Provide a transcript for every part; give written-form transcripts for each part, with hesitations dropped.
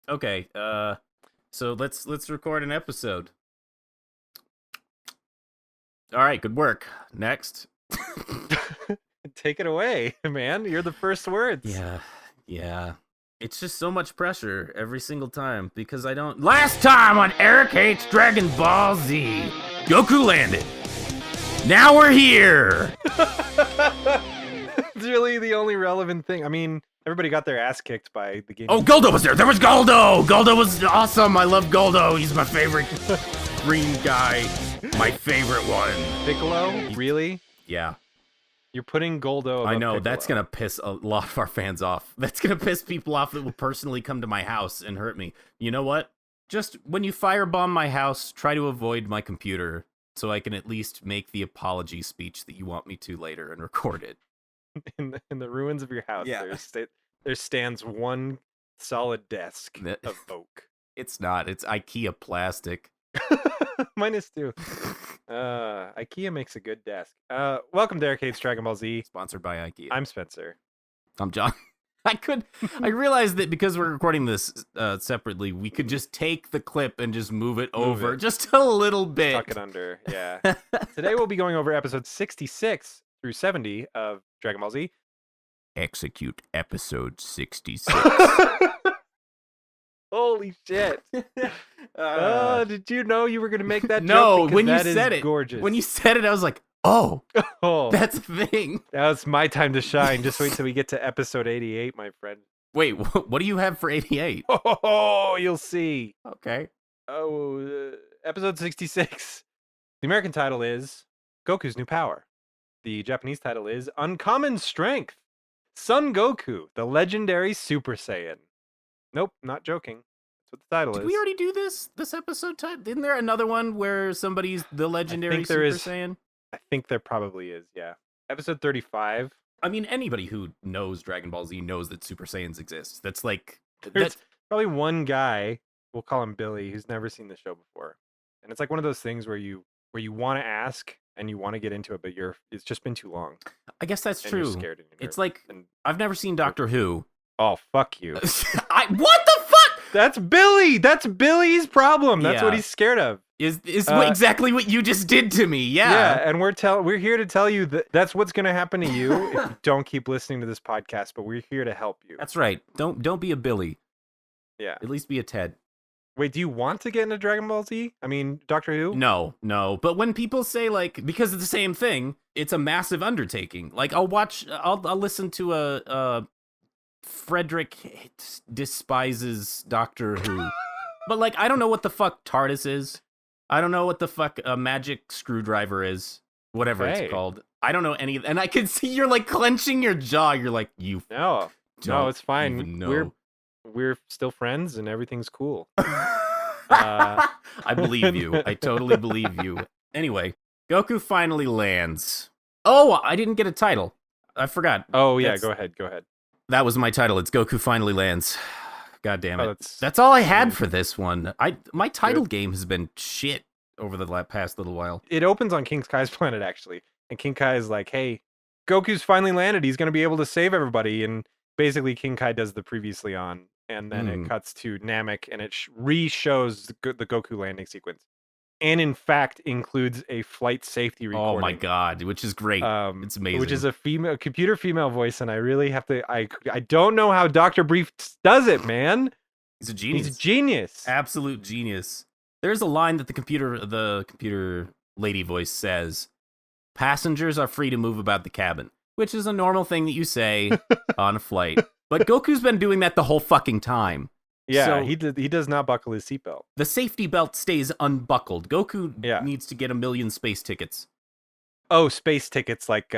Okay, so let's record an episode. All right, good work. Next. Take it away, man. You're the first words. Yeah, yeah. It's just so much pressure every single time because I don't. Last time on Eric Hates Dragon Ball Z, Goku landed. Now we're here. It's really the only relevant thing. I mean, everybody got their ass kicked by the game. Oh, Goldo was there. There was Goldo. Goldo was awesome. I love Goldo. He's my favorite green guy. My favorite one. Piccolo? Really? Yeah. You're putting Goldo above I know, Piccolo. that's going to piss a lot of our fans off. That's going to piss people off that will personally come to my house and hurt me. You know what? Just when you firebomb my house, try to avoid my computer so I can at least make the apology speech that you want me to later and record it. In the ruins of your house, Yeah. there stands one solid desk of oak. It's not. It's IKEA plastic. Mine is too. IKEA makes a good desk. Welcome to Arcade's Dragon Ball Z. Sponsored by IKEA. I'm Spencer. I'm John. I realized that because we're recording this separately, we could just take the clip and just move it over just a little bit. Tuck it under, yeah. Today we'll be going over episodes 66 through 70 of Dragon Ball Z. Execute episode 66. Holy shit. Did you know you were going to make that no, joke? when you that said is it. Gorgeous. When you said it, I was like, oh, oh, that's a thing. Now it's my time to shine. Just wait till we get to episode 88, my friend. Wait, what do you have for 88? Oh, you'll see. Okay. Oh, episode 66. The American title is Goku's New Power. The Japanese title is Uncommon Strength. Son Goku, the legendary Super Saiyan. Nope, not joking. That's what the title is. Did we already do this episode time? Isn't there another one where somebody's the legendary Super Saiyan? I think there probably is, yeah. Episode 35. I mean, anybody who knows Dragon Ball Z knows that Super Saiyans exist. That's like... There's probably one guy, we'll call him Billy, who's never seen the show before. And it's like one of those things where you want to ask and you want to get into it, but it's just been too long. I guess that's true. You're scared it's like, I've never seen Doctor Who. Oh, fuck you. What the fuck? That's Billy! That's Billy's problem! That's what he's scared of. Is exactly what you just did to me, yeah. Yeah, and we're here to tell you that that's what's going to happen to you if you don't keep listening to this podcast, but we're here to help you. That's right. Don't be a Billy. Yeah. At least be a Ted. Wait, do you want to get into Dragon Ball Z? I mean, Doctor Who? No. But when people say, like, because it's the same thing, it's a massive undertaking. Like, I'll listen to a Frederick despises Doctor Who. But, like, I don't know what the fuck TARDIS is. I don't know what the fuck a magic screwdriver is. Whatever it's called. I don't know any of... And I can see you're, like, clenching your jaw. You're like, No, it's fine. We're We're still friends and everything's cool. I believe you. I totally believe you. Anyway, Goku finally lands. Oh, I didn't get a title. I forgot. Oh, yeah, go ahead. That was my title. It's Goku finally lands. God damn it. That's all I had for this one. My title game has been shit over the past little while. It opens on King Kai's planet, actually. And King Kai is like, hey, Goku's finally landed. He's going to be able to save everybody. And basically, King Kai does the previously on. And then it cuts to Namek, and it re-shows the Goku landing sequence. And in fact, includes a flight safety recording. Oh my god, which is great. It's amazing. Which is a computer female voice, and I really have to... I don't know how Dr. Brief does it, man. He's a genius. He's a genius. Absolute genius. There's a line that the computer lady voice says, "Passengers are free to move about the cabin," which is a normal thing that you say on a flight. But Goku's been doing that the whole fucking time. Yeah, so he does not buckle his seatbelt. The safety belt stays unbuckled. Goku needs to get 1 million space tickets. Oh, space tickets like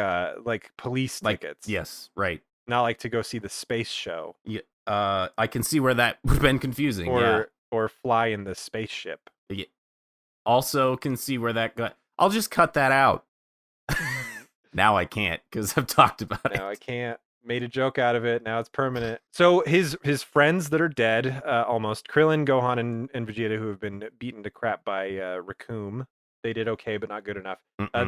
police tickets. Yes, right. Not like to go see the space show. Yeah, I can see where that would have been confusing. Or fly in the spaceship. Yeah. Also can see where that got... I'll just cut that out. Now I can't, because I've talked about it. Now I can't. Made a joke out of it. Now it's permanent. So his friends that are dead, almost, Krillin, Gohan, and Vegeta, who have been beaten to crap by Recoome. They did okay, but not good enough.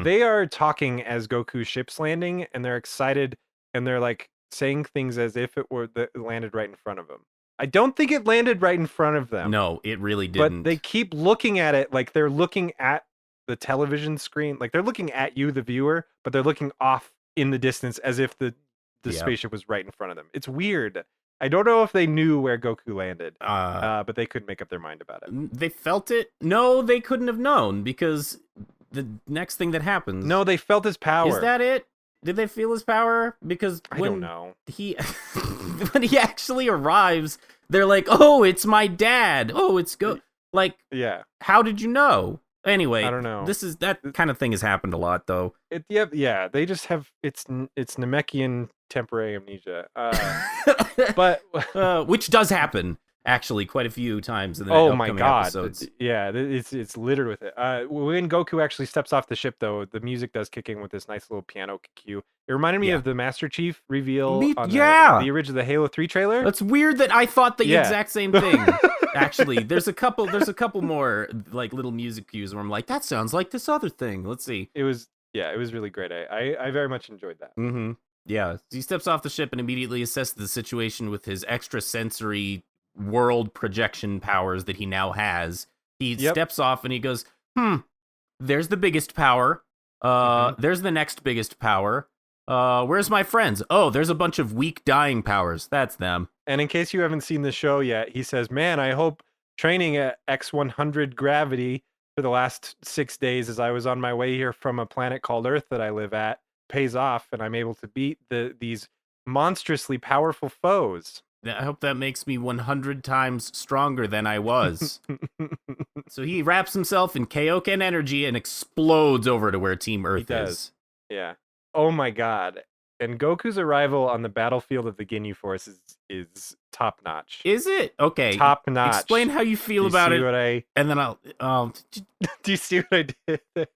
They are talking as Goku's ship's landing, and they're excited, and they're like saying things as if it landed right in front of them. I don't think it landed right in front of them. No, it really didn't. But they keep looking at it like they're looking at the television screen. Like they're looking at you, the viewer, but they're looking off in the distance as if the spaceship was right in front of them. It's weird. I don't know if they knew where Goku landed, but they couldn't make up their mind about it. They felt it? No, they couldn't have known, because the next thing that happens... No, they felt his power. Is that it? Did they feel his power? Because I don't know. When he actually arrives, they're like, "Oh, it's my dad. Oh, it's like, yeah. How did you know?" Anyway, I don't know. That kind of thing has happened a lot, though. Yeah. They just have it's Namekian temporary amnesia, but which does happen actually quite a few times in the upcoming episodes. Yeah, it's littered with it. When Goku actually steps off the ship, though, the music does kick in with this nice little piano cue. It reminded me of the Master Chief reveal on the original the Halo 3 trailer. That's weird that I thought the exact same thing. Actually, there's a couple more like little music cues where I'm like, that sounds like this other thing. Let's see. It was really great. I very much enjoyed that. Mm-hmm. Yeah, he steps off the ship and immediately assesses the situation with his extrasensory world projection powers that he now has. He steps off and he goes, there's the biggest power. There's the next biggest power. Where's my friends? Oh, there's a bunch of weak dying powers. That's them. And in case you haven't seen the show yet, he says, "Man, I hope training at X100 gravity for the last 6 days as I was on my way here from a planet called Earth that I live at pays off, and I'm able to beat these monstrously powerful foes." I hope that makes me 100 times stronger than I was. So he wraps himself in Kaioken energy and explodes over to where Team Earth is. Yeah. Oh my god. And Goku's arrival on the battlefield of the Ginyu Force is top notch. Is it? Okay. Top notch. Explain how you feel about it. And then I'll Do you see what I did?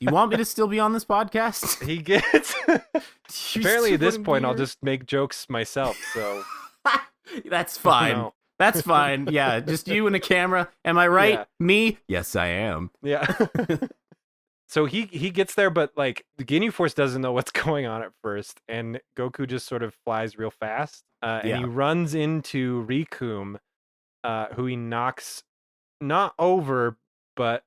You want me to still be on this podcast? He gets apparently at this point I'll just make jokes myself, so that's fine. No. That's fine. Yeah, just you and a camera. Am I right? Yeah. Me? Yes, I am. Yeah. So he gets there, but like the Ginyu Force doesn't know what's going on at first, and Goku just sort of flies real fast, and he runs into Recoome, who he knocks not over but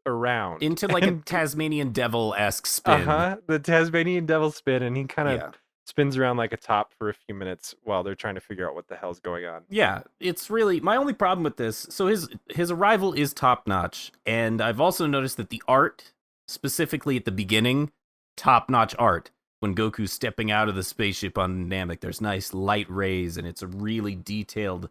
around into like a Tasmanian devil-esque spin. The Tasmanian devil spin, and he kind of spins around like a top for a few minutes while they're trying to figure out what the hell's going on. Yeah, it's really my only problem with this. So his arrival is top notch, and I've also noticed that the art, specifically at the beginning, top notch art. When Goku's stepping out of the spaceship on Namek, there's nice light rays, and it's a really detailed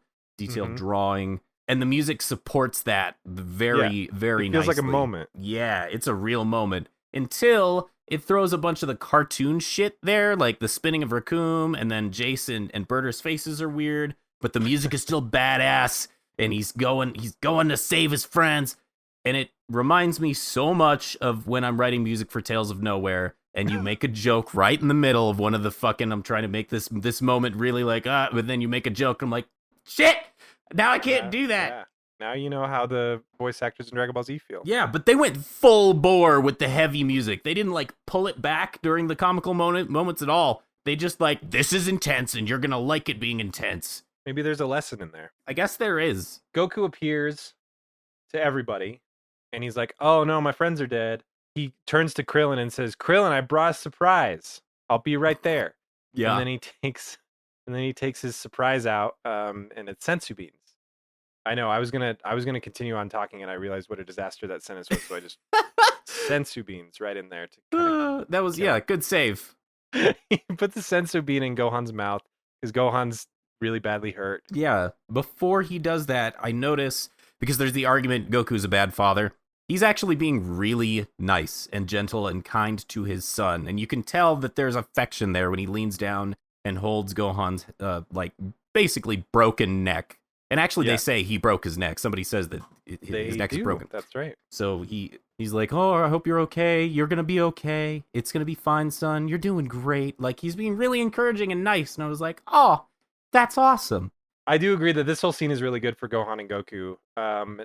drawing. And the music supports that very, very nicely. It feels like a moment. Yeah, it's a real moment. Until it throws a bunch of the cartoon shit there, like the spinning of Recoome, and then Jason and Berter's faces are weird, but the music is still badass, and he's going to save his friends. And it reminds me so much of when I'm writing music for Tales of Nowhere, and you make a joke right in the middle of one of the fucking, I'm trying to make this moment really like, but then you make a joke, and I'm like, shit! Now I can't do that. Yeah. Now you know how the voice actors in Dragon Ball Z feel. Yeah, but they went full bore with the heavy music. They didn't like pull it back during the comical moments at all. They just like, this is intense and you're going to like it being intense. Maybe there's a lesson in there. I guess there is. Goku appears to everybody and he's like, "Oh no, my friends are dead." He turns to Krillin and says, "Krillin, I brought a surprise. I'll be right there." Yeah. And then he takes his surprise out, and it's sensu beans. I know. I was gonna continue on talking, and I realized what a disaster that sentence was, so I just sensu beans right in there to. That was good save. He put the sensu bean in Gohan's mouth because Gohan's really badly hurt. Yeah. Before he does that, I notice because there's the argument Goku's a bad father. He's actually being really nice and gentle and kind to his son, and you can tell that there's affection there when he leans down and holds Gohan's, like, basically broken neck. And actually, they say he broke his neck. Somebody says that his neck is broken. That's right. So he's like, "Oh, I hope you're okay. You're going to be okay. It's going to be fine, son. You're doing great." Like, he's being really encouraging and nice. And I was like, "Oh, that's awesome." I do agree that this whole scene is really good for Gohan and Goku.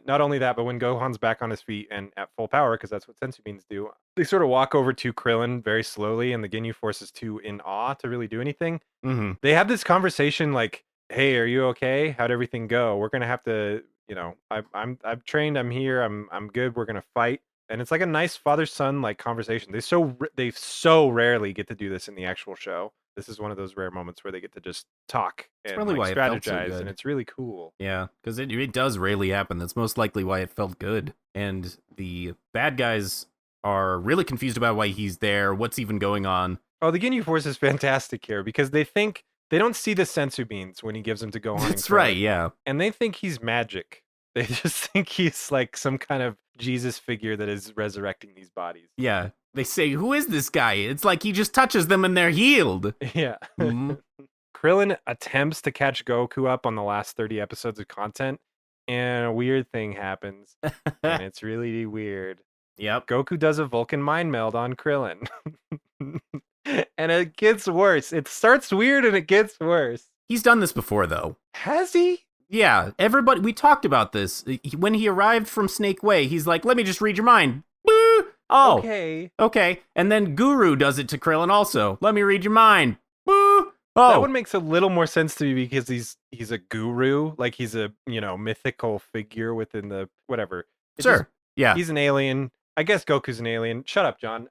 Not only that, but when Gohan's back on his feet and at full power, because that's what sensu beans do, they sort of walk over to Krillin very slowly, and the Ginyu Force is too in awe to really do anything. Mm-hmm. They have this conversation like, "Hey, are you okay? How'd everything go? We're gonna have to, I've trained. I'm here. I'm good. We're gonna fight." And it's like a nice father-son like conversation. They so rarely get to do this in the actual show. This is one of those rare moments where they get to just talk That's and probably like why it felt so strategize, good. and it's really cool. Yeah, because it does rarely happen. That's most likely why it felt good. And the bad guys are really confused about why he's there, what's even going on. Oh, the Ginyu Force is fantastic here because they don't see the sensu beans when he gives them to Gohan. That's right, yeah. And they think he's magic. They just think he's like some kind of Jesus figure that is resurrecting these bodies. Yeah. They say, who is this guy? It's like he just touches them and they're healed. Yeah. Mm-hmm. Krillin attempts to catch Goku up on the last 30 episodes of content, and a weird thing happens. And it's really weird. Yep. Goku does a Vulcan mind meld on Krillin. And it gets worse. It starts weird and it gets worse. He's done this before, though. Has he? Yeah, everybody, we talked about this. When he arrived from Snake Way, he's like, let me just read your mind. Boo! Oh, okay. And then Guru does it to Krillin also. Let me read your mind. Boo! Oh. That one makes a little more sense to me because he's a guru, like he's a, mythical figure within the whatever. Sure. Yeah. He's an alien. I guess Goku's an alien. Shut up, John.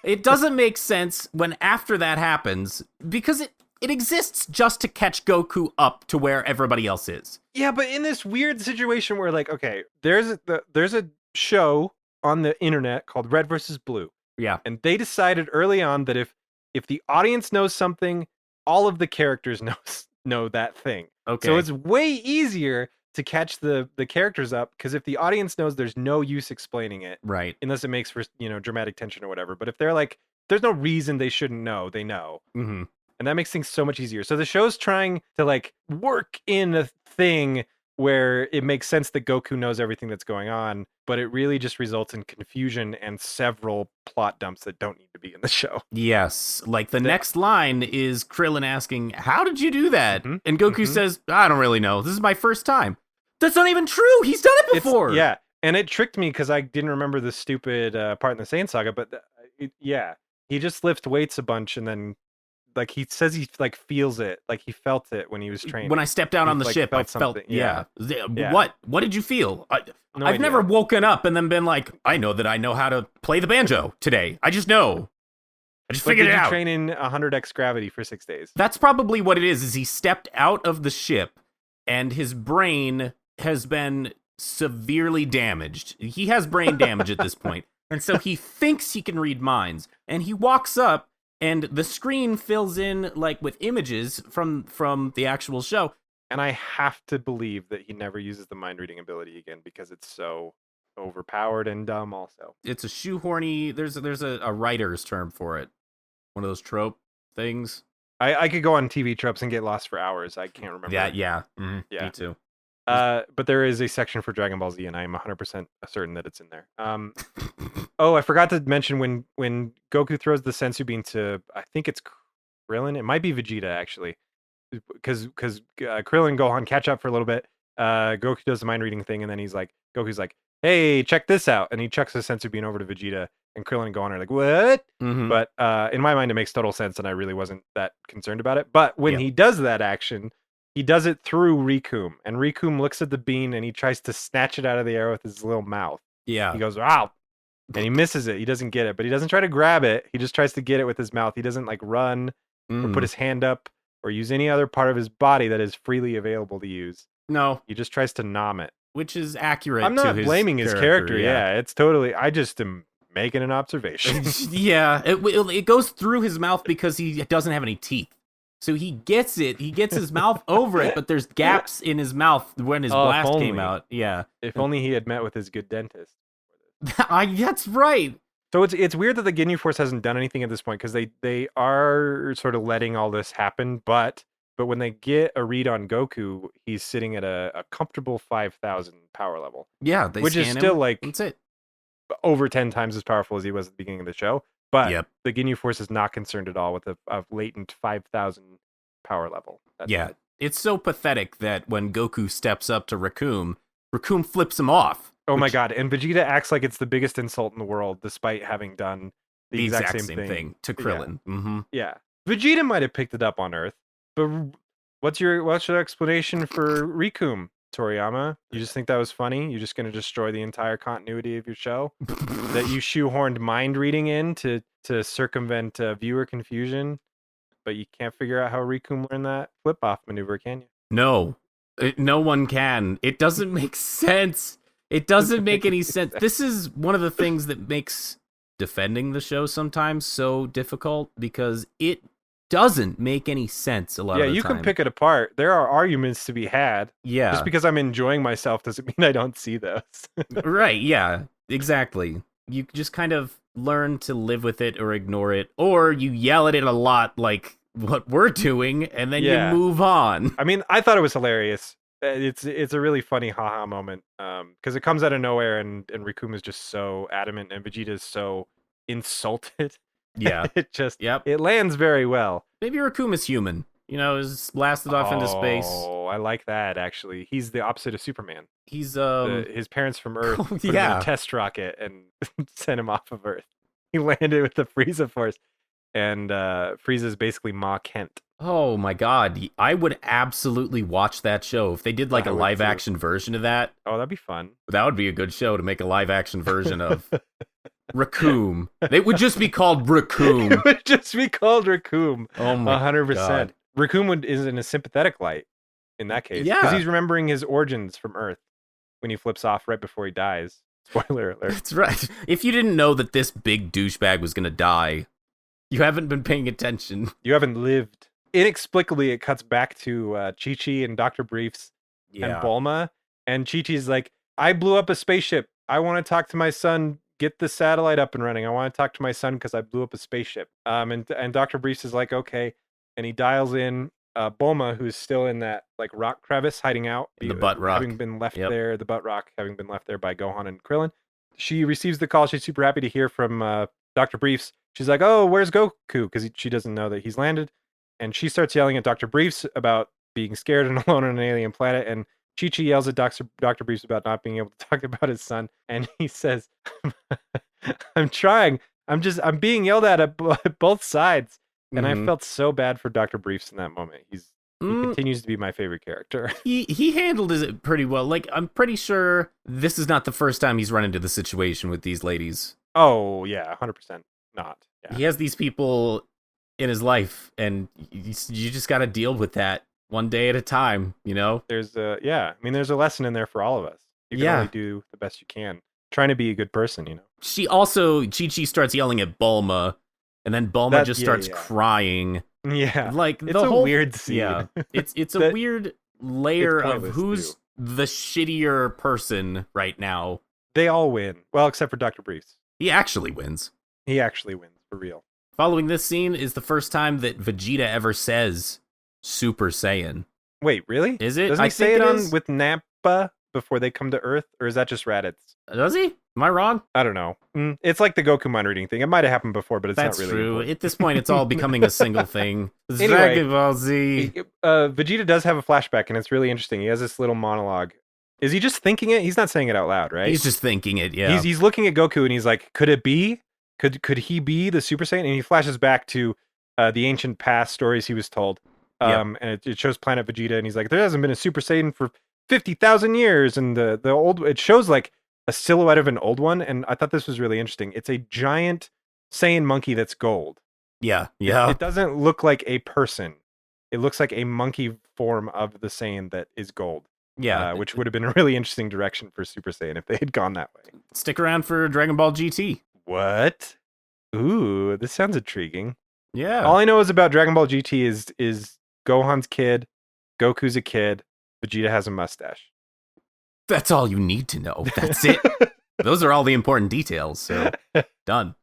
It doesn't make sense when after that happens because it exists just to catch Goku up to where everybody else is. Yeah, but in this weird situation where like, okay, there's a show on the internet called Red versus Blue. Yeah. And they decided early on that if the audience knows something, all of the characters know that thing. Okay. So it's way easier to catch the characters up because if the audience knows, there's no use explaining it. Right. Unless it makes for, dramatic tension or whatever. But if they're like, there's no reason they shouldn't know, they know. Mm-hmm. And that makes things so much easier. So the show's trying to like work in a thing where it makes sense that Goku knows everything that's going on, but it really just results in confusion and several plot dumps that don't need to be in the show. Yes. Like the next line is Krillin asking, how did you do that? Mm-hmm. And Goku says, I don't really know. This is my first time. That's not even true. He's done it before. Yeah. And it tricked me because I didn't remember the stupid part in the Saiyan saga, but he just lifts weights a bunch and then like he says he like feels it, like he felt it when he was training. When I stepped out on the ship, I felt yeah. What did you feel? No I've idea. never woken up and then been like, I know that I know how to play the banjo today. I just know. I just figured it out. Did you train in 100x gravity for 6 days? That's probably what it is he stepped out of the ship and his brain has been severely damaged. He has brain damage at this point. And so he thinks he can read minds. And he walks up and the screen fills in like with images from the actual show. And I have to believe that he never uses the mind reading ability again because it's so overpowered and dumb also. It's a shoehorny, there's a writer's term for it. One of those trope things. I could go on TV tropes and get lost for hours. I can't remember. Yeah. Mm-hmm. Yeah. Me too. But there is a section for Dragon Ball Z, and I am 100% certain that it's in there. Oh, I forgot to mention when Goku throws the sensu bean to, I think it's Krillin. It might be Vegeta actually, because Krillin and Gohan catch up for a little bit. Goku does the mind reading thing, and then Goku's like, "Hey, check this out!" And he chucks the sensu bean over to Vegeta, and Krillin and Gohan are like, "What?" Mm-hmm. But in my mind, it makes total sense, and I really wasn't that concerned about it. But when he does that action, he does it through Recoome, and Recoome looks at the bean and he tries to snatch it out of the air with his little mouth. Yeah. He goes, "Wow." And he misses it. He doesn't get it, but he doesn't try to grab it. He just tries to get it with his mouth. He doesn't like run or put his hand up or use any other part of his body that is freely available to use. No. He just tries to nom it. Which is accurate. I'm not blaming his character. Yeah, it's totally, I just am making an observation. Yeah. It goes through his mouth because he doesn't have any teeth. So he gets his mouth over it, but there's gaps in his mouth when his blast came out. Yeah. If only he had met with his good dentist. That's right. So it's weird that the Ginyu Force hasn't done anything at this point because they are sort of letting all this happen, but when they get a read on Goku, he's sitting at a comfortable 5,000 power level. Yeah, which is still like that's it. Over 10 times as powerful as he was at the beginning of the show. But Yep. the Ginyu Force is not concerned at all with a latent 5,000 power level. That's Yeah. it. It's so pathetic that when Goku steps up to Recoome, Recoome flips him off. Oh my god, and Vegeta acts like it's the biggest insult in the world, despite having done the exact same thing to Krillin. Yeah. Mm-hmm. Yeah. Vegeta might have picked it up on Earth, but what's your explanation for Recoome, Toriyama? You just think that was funny? You're just going to destroy the entire continuity of your show? That you shoehorned mind reading in to circumvent viewer confusion, but you can't figure out how Recoome learned that flip-off maneuver, can you? No. No one can. It doesn't make sense. It doesn't make any sense. This is one of the things that makes defending the show sometimes so difficult, because it doesn't make any sense a lot of the time. Yeah, you can pick it apart. There are arguments to be had. Yeah. Just because I'm enjoying myself doesn't mean I don't see those. Right, yeah, exactly. You just kind of learn to live with it or ignore it, or you yell at it a lot like what we're doing, and then you move on. I mean, I thought it was hilarious. It's a really funny haha moment, because it comes out of nowhere, and Recoome is just so adamant, and Vegeta is so insulted. Yeah. It lands very well. Maybe Recoome is human. Is blasted off into space. Oh, I like that, actually. He's the opposite of Superman. He's his parents from Earth put him in a test rocket and sent him off of Earth. He landed with the Frieza Force, and Frieza's basically Ma Kent. Oh my god, I would absolutely watch that show. If they did like a live action version of that. Oh, that'd be fun. That would be a good show to make a live action version of. Recoome. It would just be called Recoome. It would just be called Recoome. Oh my 100%. God. Recoome is in a sympathetic light in that case. Yeah. Because he's remembering his origins from Earth when he flips off right before he dies. Spoiler alert. That's right. If you didn't know that this big douchebag was going to die, you haven't been paying attention. You haven't lived. Inexplicably, it cuts back to Chi-Chi and Dr. Briefs and Bulma. And Chi-Chi's like, I blew up a spaceship. I want to talk to my son. Get the satellite up and running. I want to talk to my son because I blew up a spaceship. And Dr. Briefs is like, okay. And he dials in Bulma, who's still in that like rock crevice hiding out. The butt rock. Having been left there, the butt rock, having been left there by Gohan and Krillin. She receives the call. She's super happy to hear from Dr. Briefs. She's like, oh, where's Goku? Because she doesn't know that he's landed. And she starts yelling at Dr. Briefs about being scared and alone on an alien planet. And Chi-Chi yells at Dr. Briefs about not being able to talk about his son. And he says, I'm trying. I'm being yelled at both sides. And I felt so bad for Dr. Briefs in that moment. He continues to be my favorite character. He handled it pretty well. Like, I'm pretty sure this is not the first time he's run into the situation with these ladies. Oh, yeah, 100% not. Yeah. He has these people in his life, and you just got to deal with that one day at a time, There's there's a lesson in there for all of us. You can only do the best you can. Trying to be a good person, Chi-Chi starts yelling at Bulma, and then Bulma just starts crying. Yeah. Like, it's a weird scene. Yeah. It's a weird layer of who's the shittier person right now. They all win. Well, except for Dr. Briefs. He actually wins. He actually wins, for real. Following this scene is the first time that Vegeta ever says Super Saiyan. Wait, really? Is it? Doesn't he say it with Nappa before they come to Earth? Or is that just Raditz? Does he? Am I wrong? I don't know. It's like the Goku mind reading thing. It might have happened before, but it's not really. That's true. Important. At this point, it's all becoming a single thing. Anyway, Dragon Ball Z. Vegeta does have a flashback, and it's really interesting. He has this little monologue. Is he just thinking it? He's not saying it out loud, right? He's just thinking it, yeah. He's looking at Goku, and he's like, could it be? Could he be the Super Saiyan? And he flashes back to the ancient past stories he was told. And it shows Planet Vegeta, and he's like, there hasn't been a Super Saiyan for 50,000 years. And the old, it shows like a silhouette of an old one. And I thought this was really interesting. It's a giant Saiyan monkey that's gold. Yeah. It doesn't look like a person. It looks like a monkey form of the Saiyan that is gold. Yeah. Which would have been a really interesting direction for Super Saiyan if they had gone that way. Stick around for Dragon Ball GT. What? Ooh, this sounds intriguing. Yeah. All I know is about Dragon Ball GT is Gohan's kid, Goku's a kid, Vegeta has a mustache. That's all you need to know. That's it. Those are all the important details. So, done.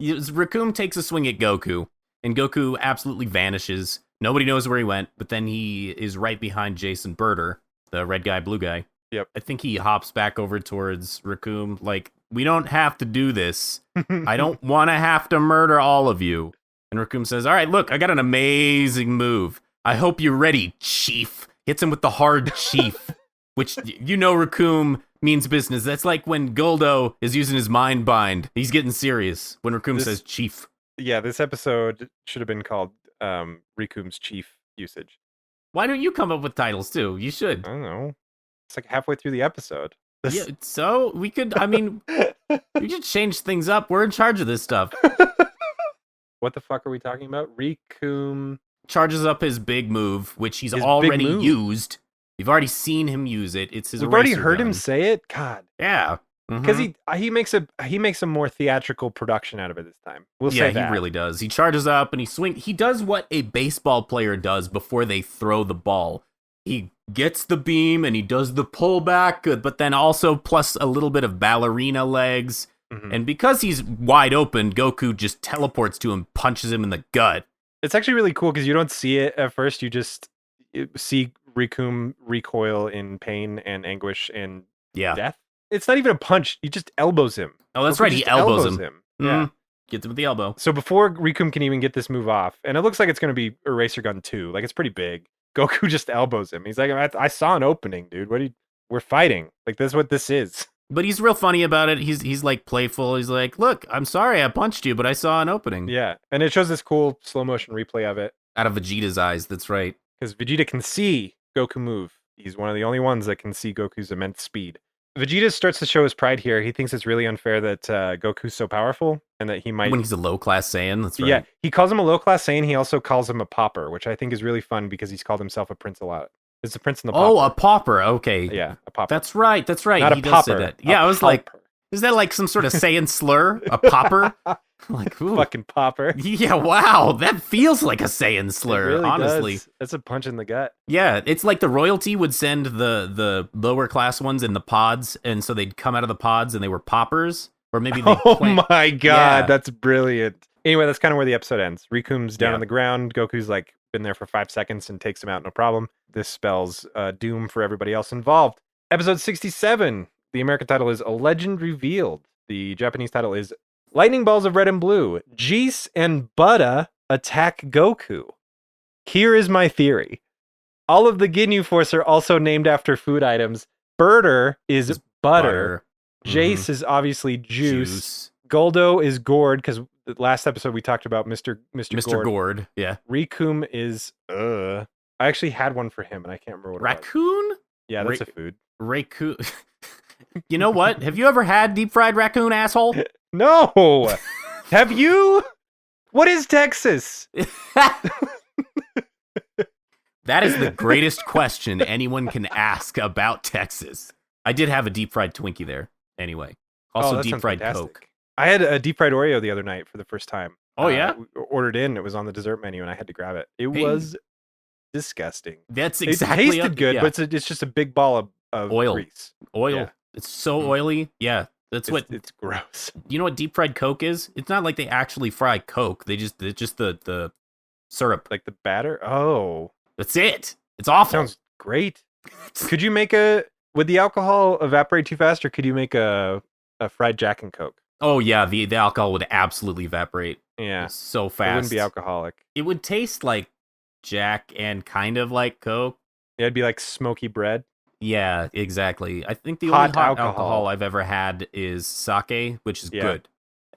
Recoome takes a swing at Goku, and Goku absolutely vanishes. Nobody knows where he went, but then he is right behind Jason Birder, the red guy, blue guy. Yep. I think he hops back over towards Recoome, like, we don't have to do this. I don't want to have to murder all of you. And Recoome says, all right, look, I got an amazing move. I hope you're ready, Chief. Hits him with the hard Chief, which, Recoome means business. That's like when Goldo is using his mind bind. He's getting serious when Recoome says Chief. Yeah, this episode should have been called Recoome's Chief Usage. Why don't you come up with titles, too? You should. I don't know. It's like halfway through the episode. Yeah, so we could, we should change things up. We're in charge of this stuff. What the fuck are we talking about? Recoome charges up his big move, which he's already used. You've already seen him use it. It's his. We've already heard him say it. God. Yeah. Because he makes a more theatrical production out of it this time. We'll say that. Yeah, he really does. He charges up and he swings. He does what a baseball player does before they throw the ball. He gets the beam and he does the pullback, but then also plus a little bit of ballerina legs. Mm-hmm. And because he's wide open, Goku just teleports to him, punches him in the gut. It's actually really cool because you don't see it at first. You just see Recoome recoil in pain and anguish and death. It's not even a punch. He just elbows him. Oh, that's right. He elbows him. Mm-hmm. Yeah. Gets him with the elbow. So before Recoome can even get this move off, and it looks like it's going to be Eraser Gun 2. Like, it's pretty big. Goku just elbows him. He's like, I saw an opening, dude. We're fighting. Like, this is what this is. But he's real funny about it. He's like playful. He's like, look, I'm sorry I punched you, but I saw an opening. Yeah. And it shows this cool slow motion replay of it. Out of Vegeta's eyes. That's right. Because Vegeta can see Goku move. He's one of the only ones that can see Goku's immense speed. Vegeta starts to show his pride here. He thinks it's really unfair that Goku's so powerful and that he might... When he's a low-class Saiyan, that's right. Yeah, he calls him a low-class Saiyan. He also calls him a pauper, which I think is really fun because he's called himself a prince a lot. It's a prince and the pauper. Oh, a pauper. Okay. Yeah, a pauper. That's right. Not he a pauper. Say that. Yeah, I was like, is that like some sort of Saiyan slur? A pauper? Like, ooh. Fucking pauper. Yeah, wow. That feels like a Saiyan slur, it really honestly. Does. That's a punch in the gut. Yeah, it's like the royalty would send the lower class ones in the pods, and so they'd come out of the pods and they were poppers. Or maybe they my god, that's brilliant. Anyway, that's kind of where the episode ends. Recoome's down on the ground. Goku's like been there for 5 seconds and takes him out, no problem. This spells doom for everybody else involved. Episode 67. The American title is A Legend Revealed. The Japanese title is Lightning Balls of Red and Blue. Geese and Buddha attack Goku. Here is my theory. All of the Ginyu Force are also named after food items. Birder is butter. Jace is obviously juice. Goldo is gourd, because the last episode we talked about Mr. Gourd. Yeah. Recoome is I actually had one for him and I can't remember what Raccoon? It was. Yeah, that's a food. Raccoon. You know what? Have you ever had deep fried raccoon, asshole? No. Have you? What is Texas? That is the greatest question anyone can ask about Texas. I did have a deep fried Twinkie there. Anyway, also deep fried Coke. I had a deep fried Oreo the other night for the first time. Oh, yeah? We ordered in. It was on the dessert menu, and I had to grab it. It was disgusting. That's exactly it tasted good, but it's just a big ball of oil. Grease. Oil. Yeah. It's so oily. Yeah, it's gross. You know what deep fried Coke is? It's not like they actually fry Coke. It's just the syrup, like the batter. Oh, that's it. It's awful. Sounds great. Could you make would the alcohol evaporate too fast, or could you make a fried Jack and Coke? Oh yeah, the alcohol would absolutely evaporate. Yeah, so fast. It wouldn't be alcoholic. It would taste like Jack and kind of like Coke. Yeah, it'd be like smoky bread. Yeah, exactly. I think the only hot alcohol I've ever had is sake, which is good.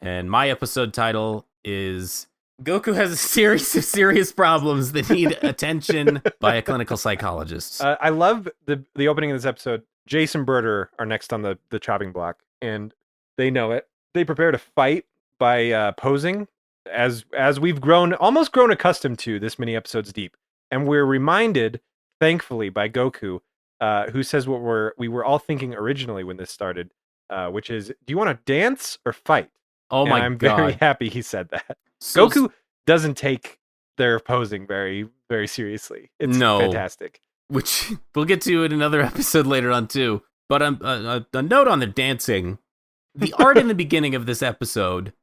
And my episode title is Goku has a series of serious problems that need attention by a clinical psychologist. I love the opening of this episode. Jace and Birder are next on the chopping block, and they know it. They prepare to fight by posing, as we've almost grown accustomed to this many episodes deep. And we're reminded, thankfully, by Goku, who says what we were all thinking originally when this started, which is, do you want to dance or fight? Oh my God. I'm very happy he said that. So Goku doesn't take their posing very, very seriously. It's fantastic. Which we'll get to in another episode later on too. But a note on the dancing. The art in the beginning of this episode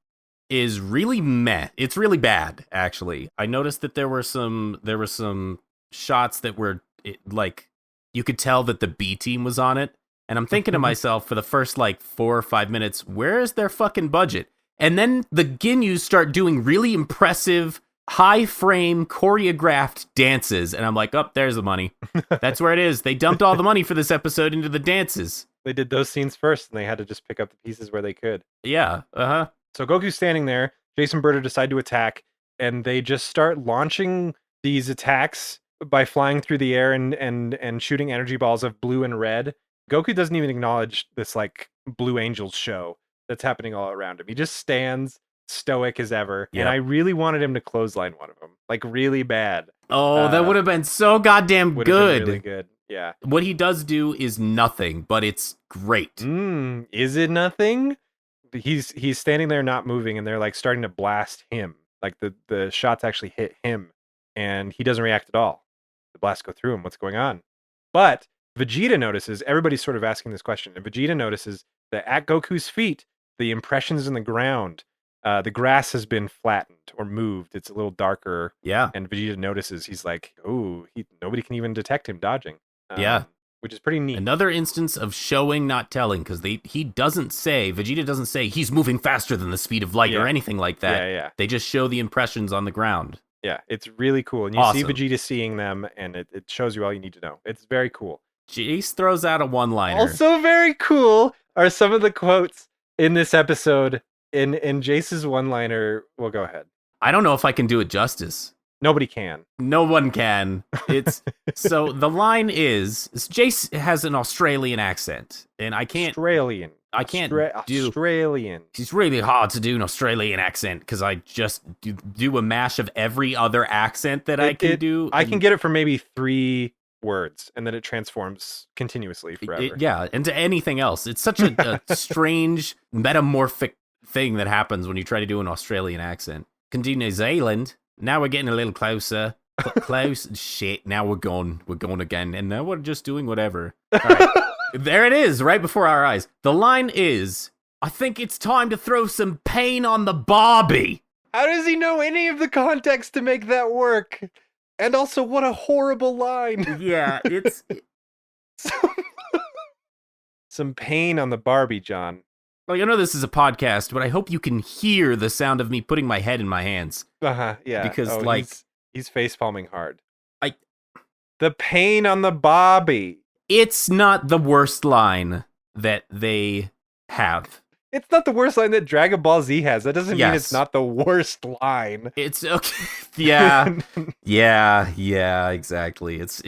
is really meh. It's really bad, actually. I noticed that there were some shots that were like, you could tell that the B team was on it. And I'm thinking to myself, for the first 4 or 5 minutes, where is their fucking budget? And then the Ginyus start doing really impressive high frame choreographed dances, and I'm like, oh, there's the money. That's where it is. They dumped all the money for this episode into the dances. They did those scenes first, and they had to just pick up the pieces where they could. Yeah, So Goku's standing there. Jason and Berta decide to attack, and they just start launching these attacks by flying through the air and shooting energy balls of blue and red. Goku doesn't even acknowledge this like Blue Angels show that's happening all around him. He just stands stoic as ever. Yep. And I really wanted him to clothesline one of them, like really bad. Oh, that would have been so goddamn Would good. have been really good. Yeah. What he does do is nothing, but it's great. Is it nothing? He's standing there not moving, and they're like starting to blast him. Like the shots actually hit him, and he doesn't react at all. The blasts go through him. What's going on? But Vegeta notices, everybody's sort of asking this question, and Vegeta notices that at Goku's feet, the impressions in the ground, the grass has been flattened or moved. It's a little darker. Yeah. And Vegeta notices, he's like, oh, nobody can even detect him dodging. Yeah. Which is pretty neat. Another instance of showing, not telling, because Vegeta doesn't say he's moving faster than the speed of light or anything like that. Yeah. They just show the impressions on the ground. Yeah, it's really cool. And you Awesome. see Vegeta seeing them, and it shows you all you need to know. It's very cool. Jace throws out a one-liner. Also very cool are some of the quotes in this episode. In Jace's one-liner, well, go ahead. I don't know if I can do it justice. Nobody can. No one can. It's so the line is Jace has an Australian accent, and I can't. Australian. Australian. It's really hard to do an Australian accent because I just do a mash of every other accent that I can do. I can get it for maybe 3 words, and then it transforms continuously forever. Into anything else. It's such a strange metamorphic thing that happens when you try to do an Australian accent. Can do New Zealand. Now we're getting a little closer. Close. Shit, now we're gone. We're gone again. And now we're just doing whatever. All right. There it is, right before our eyes. The line is, I think it's time to throw some pain on the Barbie. How does he know any of the context to make that work? And also, what a horrible line. Yeah, it's... Some pain on the Barbie, John. Like, I know this is a podcast, but I hope you can hear the sound of me putting my head in my hands. Yeah. Because, he's face-palming hard. I... The pain on the Barbie. It's not the worst line that they have. It's not the worst line that Dragon Ball Z has. That doesn't mean it's not the worst line. It's okay. Yeah. yeah, exactly. It's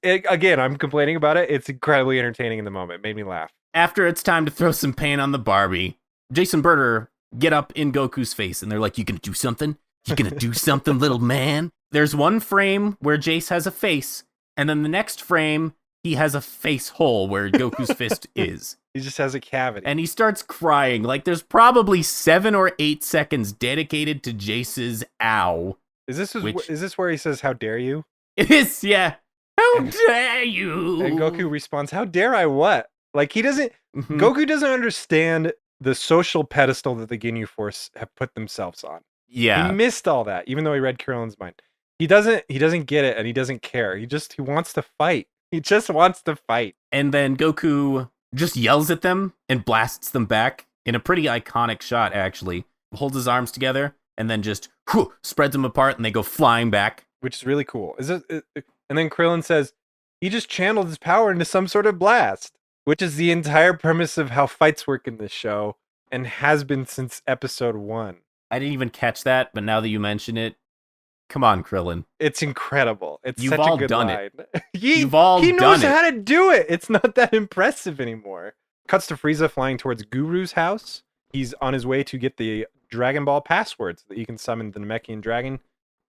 again, I'm complaining about it. It's incredibly entertaining in the moment. It made me laugh. After it's time to throw some pain on the Barbie, Jason and Berta get up in Goku's face and they're like, you gonna do something? You gonna do something, little man? There's one frame where Jace has a face, and then the next frame, he has a face hole where Goku's fist is. He just has a cavity. And he starts crying. Like, there's probably 7 or 8 seconds dedicated to Jace's ow. Is this where he says, how dare you? It is, yeah. How dare you? And Goku responds, how dare I what? Like, he doesn't... Goku doesn't understand the social pedestal that the Ginyu Force have put themselves on. Yeah. He missed all that, even though he read Krillin's mind. He doesn't get it, and he doesn't care. He wants to fight. He just wants to fight. And then Goku just yells at them and blasts them back in a pretty iconic shot, actually. Holds his arms together and then just spreads them apart, and they go flying back. Which is really cool. And then Krillin says, he just channeled his power into some sort of blast, which is the entire premise of how fights work in this show and has been since episode 1. I didn't even catch that, but now that you mention it, come on, Krillin. It's incredible. It's You've such all a good done line. You've all done it. He knows how to do it. It's not that impressive anymore. Cuts to Frieza flying towards Guru's house. He's on his way to get the Dragon Ball password so that he can summon the Namekian dragon,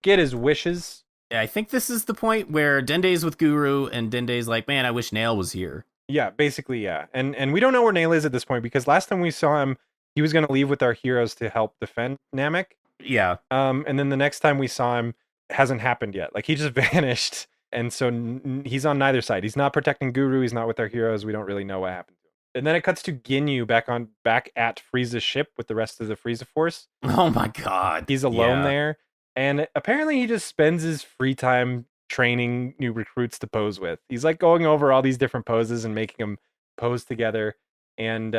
get his wishes. Yeah, I think this is the point where Dende's with Guru, and Dende's like, man, I wish Nail was here. Yeah, basically, yeah. And we don't know where Nail is at this point, because last time we saw him, he was going to leave with our heroes to help defend Namek. Yeah. And then the next time we saw him, it hasn't happened yet. Like, he just vanished. And so he's on neither side. He's not protecting Guru. He's not with our heroes. We don't really know what happened to him. And then it cuts to Ginyu back at Frieza's ship with the rest of the Frieza Force. Oh my god. He's alone there. And apparently he just spends his free time training new recruits to pose with. He's like going over all these different poses and making them pose together. And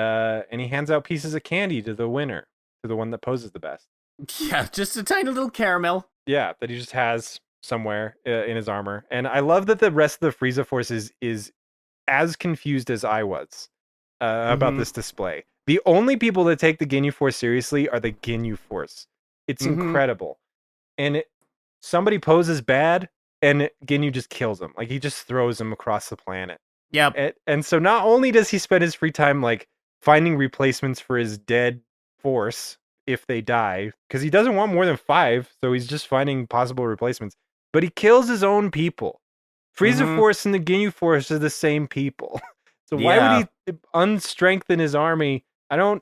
he hands out pieces of candy to the winner, to the one that poses the best. Yeah, just a tiny little caramel. Yeah, that he just has somewhere in his armor. And I love that the rest of the Frieza Force is as confused as I was about this display. The only people that take the Ginyu Force seriously are the Ginyu Force. It's incredible. And somebody poses bad, and Ginyu just kills him. Like, he just throws him across the planet. Yep. And so not only does he spend his free time, like, finding replacements for his dead force if they die, because he doesn't want more than 5, so he's just finding possible replacements, but he kills his own people. Frieza Force and the Ginyu Force are the same people. So why would he unstrengthen his army? I don't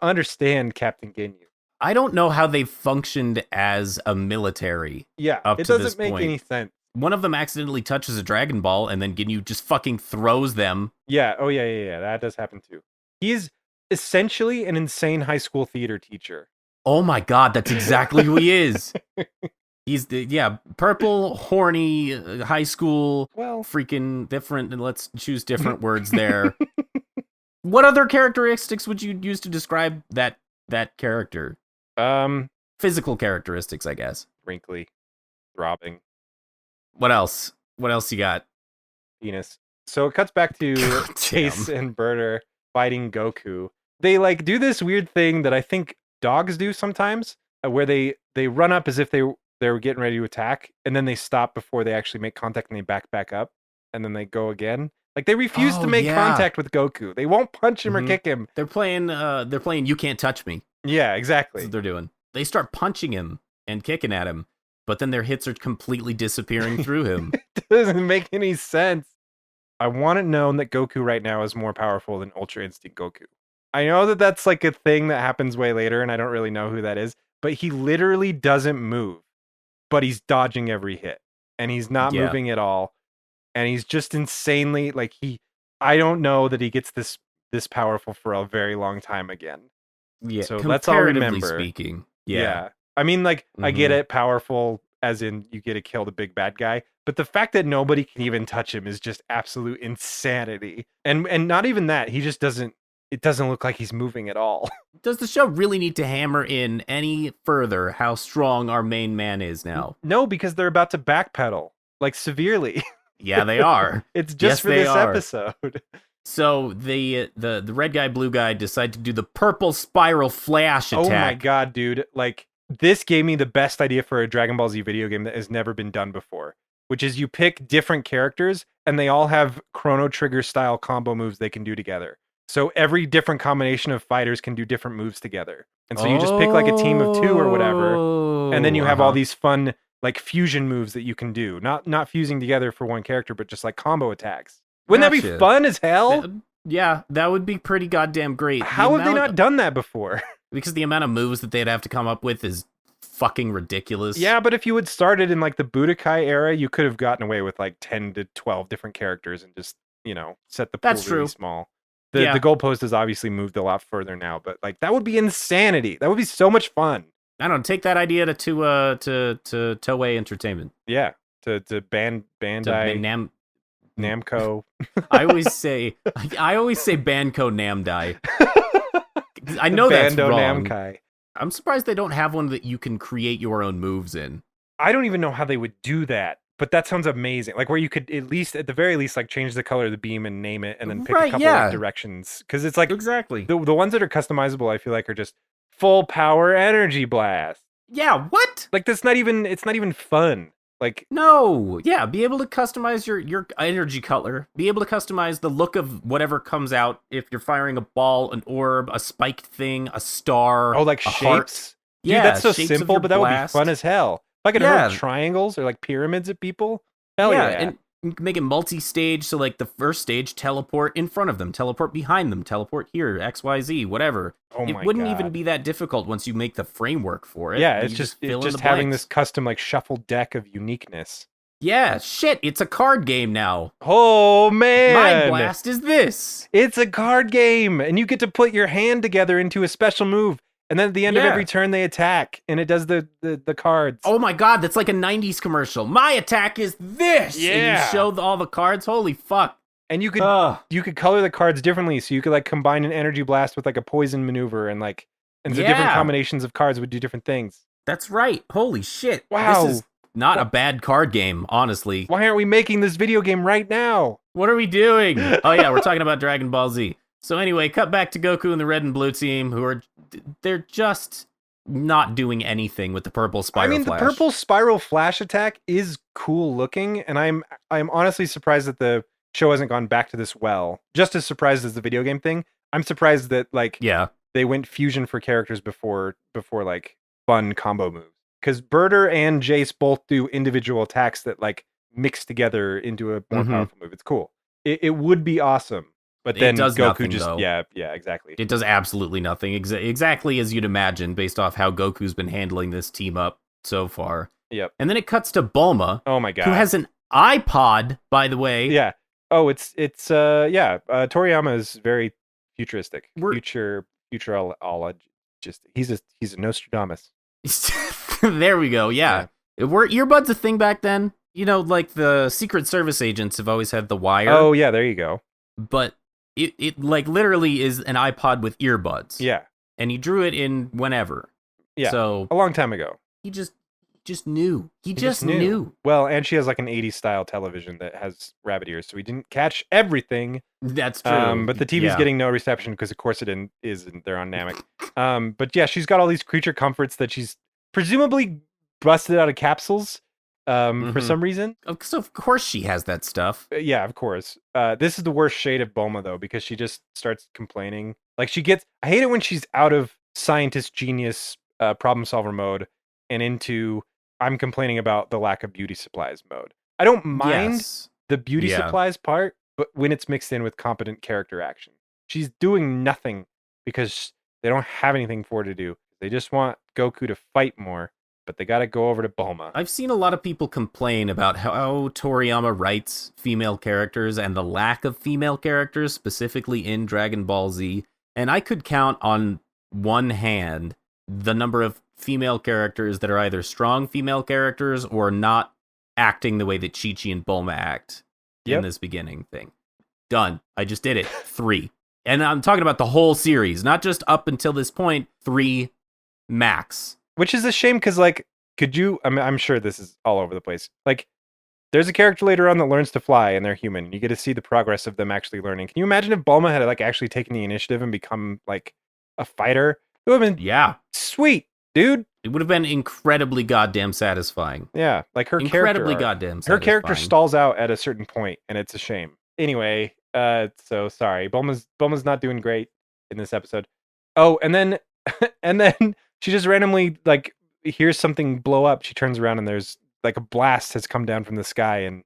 understand Captain Ginyu. I don't know how they functioned as a military. Yeah, up it to doesn't this make point. any sense. One of them accidentally touches a Dragon Ball, and then Ginyu just fucking throws them. Yeah, oh yeah, that does happen too. He's essentially an insane high school theater teacher. Oh my god, that's exactly who he is. He's purple, horny, high school, freaking different, and let's choose different words there. What other characteristics would you use to describe that character? Physical characteristics, I guess. Wrinkly, throbbing. What else? What else you got? Penis. So it cuts back to Chase and Berter fighting Goku. They like do this weird thing that I think dogs do sometimes, where they run up as if they were getting ready to attack, and then they stop before they actually make contact, and they back up, and then they go again. Like, they refuse to make contact with Goku. They won't punch him or kick him. They're playing You Can't Touch Me. Yeah, exactly. That's what they're doing. They start punching him and kicking at him, but then their hits are completely disappearing through him. It doesn't make any sense. I want it known that Goku right now is more powerful than Ultra Instinct Goku. I know that that's like a thing that happens way later, and I don't really know who that is, but he literally doesn't move, but he's dodging every hit, and he's not moving at all. And he's just insanely, like, I don't know that he gets this powerful for a very long time again. Yeah, so let's all remember. Speaking. Yeah. I mean, like, I get it, powerful, as in you get to kill the big bad guy, but the fact that nobody can even touch him is just absolute insanity. And not even that, he just doesn't, it doesn't look like he's moving at all. Does the show really need to hammer in any further how strong our main man is now? No, because they're about to backpedal, like, severely. Yeah, they are. It's just for this episode. So the red guy, blue guy decide to do the purple spiral flash attack. Oh my god, dude. Like, this gave me the best idea for a Dragon Ball Z video game that has never been done before, which is you pick different characters and they all have Chrono Trigger style combo moves they can do together. So every different combination of fighters can do different moves together. And so you just pick like a team of 2 or whatever, and then you have all these fun like fusion moves that you can do. Not fusing together for one character, but just like combo attacks. Wouldn't that be fun as hell? Yeah, that would be pretty goddamn great. How have they not done that before? Because the amount of moves that they'd have to come up with is fucking ridiculous. Yeah, but if you had started in like the Budokai era, you could have gotten away with like 10 to 12 different characters and just, set the pool really small. The goalpost has obviously moved a lot further now, but like that would be insanity. That would be so much fun. I don't know, take that idea to Toei Entertainment. Yeah, to Bandai Namco. I always say Banco Namdai. I know that's wrong. Namkai. I'm surprised they don't have one that you can create your own moves in. I don't even know how they would do that, but that sounds amazing. Like where you could at the very least, like change the color of the beam and name it, and then pick a couple of directions. Because it's like exactly the ones that are customizable. I feel like are just full power energy blast. Yeah, what? Like it's not even fun. Like no, yeah, be able to customize your energy color, be able to customize the look of whatever comes out if you're firing a ball, an orb, a spiked thing, a star. Oh, like a shapes. Heart. Dude, yeah, that's so simple, but that would be fun as hell. If I could hurl triangles or like pyramids at people, hell yeah. And you can make it multi-stage, so like the first stage, teleport in front of them, teleport behind them, teleport here, XYZ, whatever. Oh my it wouldn't even be that difficult once you make the framework for it. Yeah, it's just having this custom like shuffle deck of uniqueness. Yeah, shit, it's a card game now. Oh man, Mind Blast is this. It's a card game, and you get to put your hand together into a special move. And then at the end of every turn, they attack, and it does the cards. Oh my god, that's like a 90s commercial. My attack is this! Yeah. And you show all the cards? Holy fuck. And you could color the cards differently, so you could like combine an energy blast with like a poison maneuver, and like And so different combinations of cards would do different things. That's right. Holy shit. Wow. This is not a bad card game, honestly. Why aren't we making this video game right now? What are we doing? Oh yeah, we're talking about Dragon Ball Z. So anyway, cut back to Goku and the red and blue team, they're just not doing anything with the purple spiral flash. The purple spiral flash attack is cool looking, and I'm honestly surprised that the show hasn't gone back to this well. Just as surprised as the video game thing. I'm surprised that they went fusion for characters before like fun combo moves. Because Birder and Jace both do individual attacks that like mix together into a more powerful move. It's cool. It would be awesome. But then does Goku nothing, just though. yeah, exactly. It does absolutely nothing. Exactly as you'd imagine based off how Goku's been handling this team up so far. Yep. And then it cuts to Bulma. Oh my god. Who has an iPod, by the way. Yeah. Oh, it's Toriyama is very futuristic. Just he's a Nostradamus. There we go. Yeah. Were earbuds a thing back then? You know, like the Secret Service agents have always had the wire. Oh yeah, there you go. But it like literally is an iPod with earbuds. Yeah. And he drew it in whenever. Yeah. So a long time ago. He just knew. He just knew. Well, and she has like an 80s style television that has rabbit ears, so he didn't catch everything. That's true. But the TV's getting no reception because of course isn't. They're on Namek. But yeah, she's got all these creature comforts that she's presumably busted out of capsules for some reason. So of course she has that stuff. Yeah, of course. This is the worst shade of Bulma though, because she just starts complaining. Like I hate it when she's out of scientist genius problem solver mode and into I'm complaining about the lack of beauty supplies mode. I don't mind the beauty supplies part, but when it's mixed in with competent character action. She's doing nothing because they don't have anything for her to do. They just want Goku to fight more, but they got to go over to Bulma. I've seen a lot of people complain about how Toriyama writes female characters and the lack of female characters, specifically in Dragon Ball Z. And I could count on one hand the number of female characters that are either strong female characters or not acting the way that Chi-Chi and Bulma act in this beginning thing. Done. I just did it. 3. And I'm talking about the whole series, not just up until this point, 3 max. Which is a shame because, like, I'm sure this is all over the place. Like, there's a character later on that learns to fly and they're human. You get to see the progress of them actually learning. Can you imagine if Bulma had, like, actually taken the initiative and become, like, a fighter? It would have been sweet, dude. It would have been incredibly goddamn satisfying. Yeah, like her incredibly character. Goddamn satisfying. Her character stalls out at a certain point, and it's a shame. Anyway, so sorry. Bulma's not doing great in this episode. Oh, and then she just randomly like hears something blow up. She turns around and there's like a blast has come down from the sky and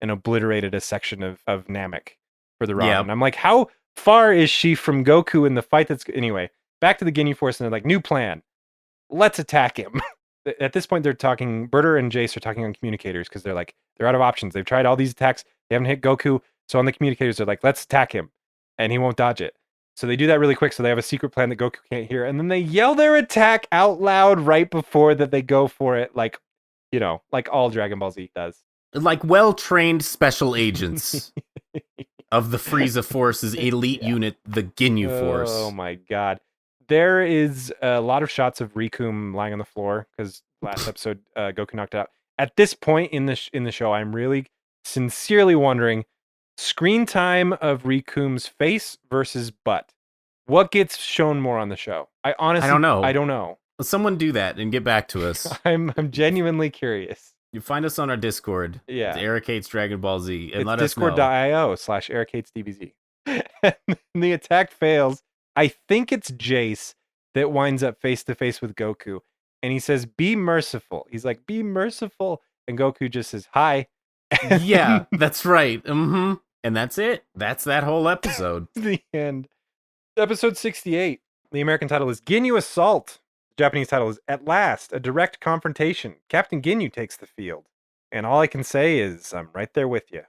obliterated a section of Namek for the ramen. Yeah. And I'm like, how far is she from Goku in the fight anyway, back to the Ginyu Force and they're like, new plan. Let's attack him. At this point, they're talking, Birder and Jace are talking on communicators because they're out of options. They've tried all these attacks. They haven't hit Goku. So on the communicators, they're like, let's attack him. And he won't dodge it. So they do that really quick. So they have a secret plan that Goku can't hear. And then they yell their attack out loud right before that they go for it. Like, you know, like all Dragon Ball Z does. Like well-trained special agents of the Frieza Force's elite unit, the Ginyu Force. Oh my God. There is a lot of shots of Recoome lying on the floor because last episode Goku knocked it out. At this point in the show, I'm really sincerely wondering screen time of Recoome's face versus butt. What gets shown more on the show? I don't know. Someone do that and get back to us. I'm genuinely curious. You find us on our Discord. Yeah. It's Eric Hates Dragon Ball Z. And it's let us know. discord.io/Eric Hates DBZ. And the attack fails. I think it's Jace that winds up face to face with Goku. And he says, be merciful. He's like, be merciful. And Goku just says, hi. Yeah, that's right. Mm-hmm. And that's it. That's that whole episode. The end. Episode 68. The American title is Ginyu Assault. The Japanese title is At Last, a Direct Confrontation. Captain Ginyu takes the field. And all I can say is, I'm right there with you.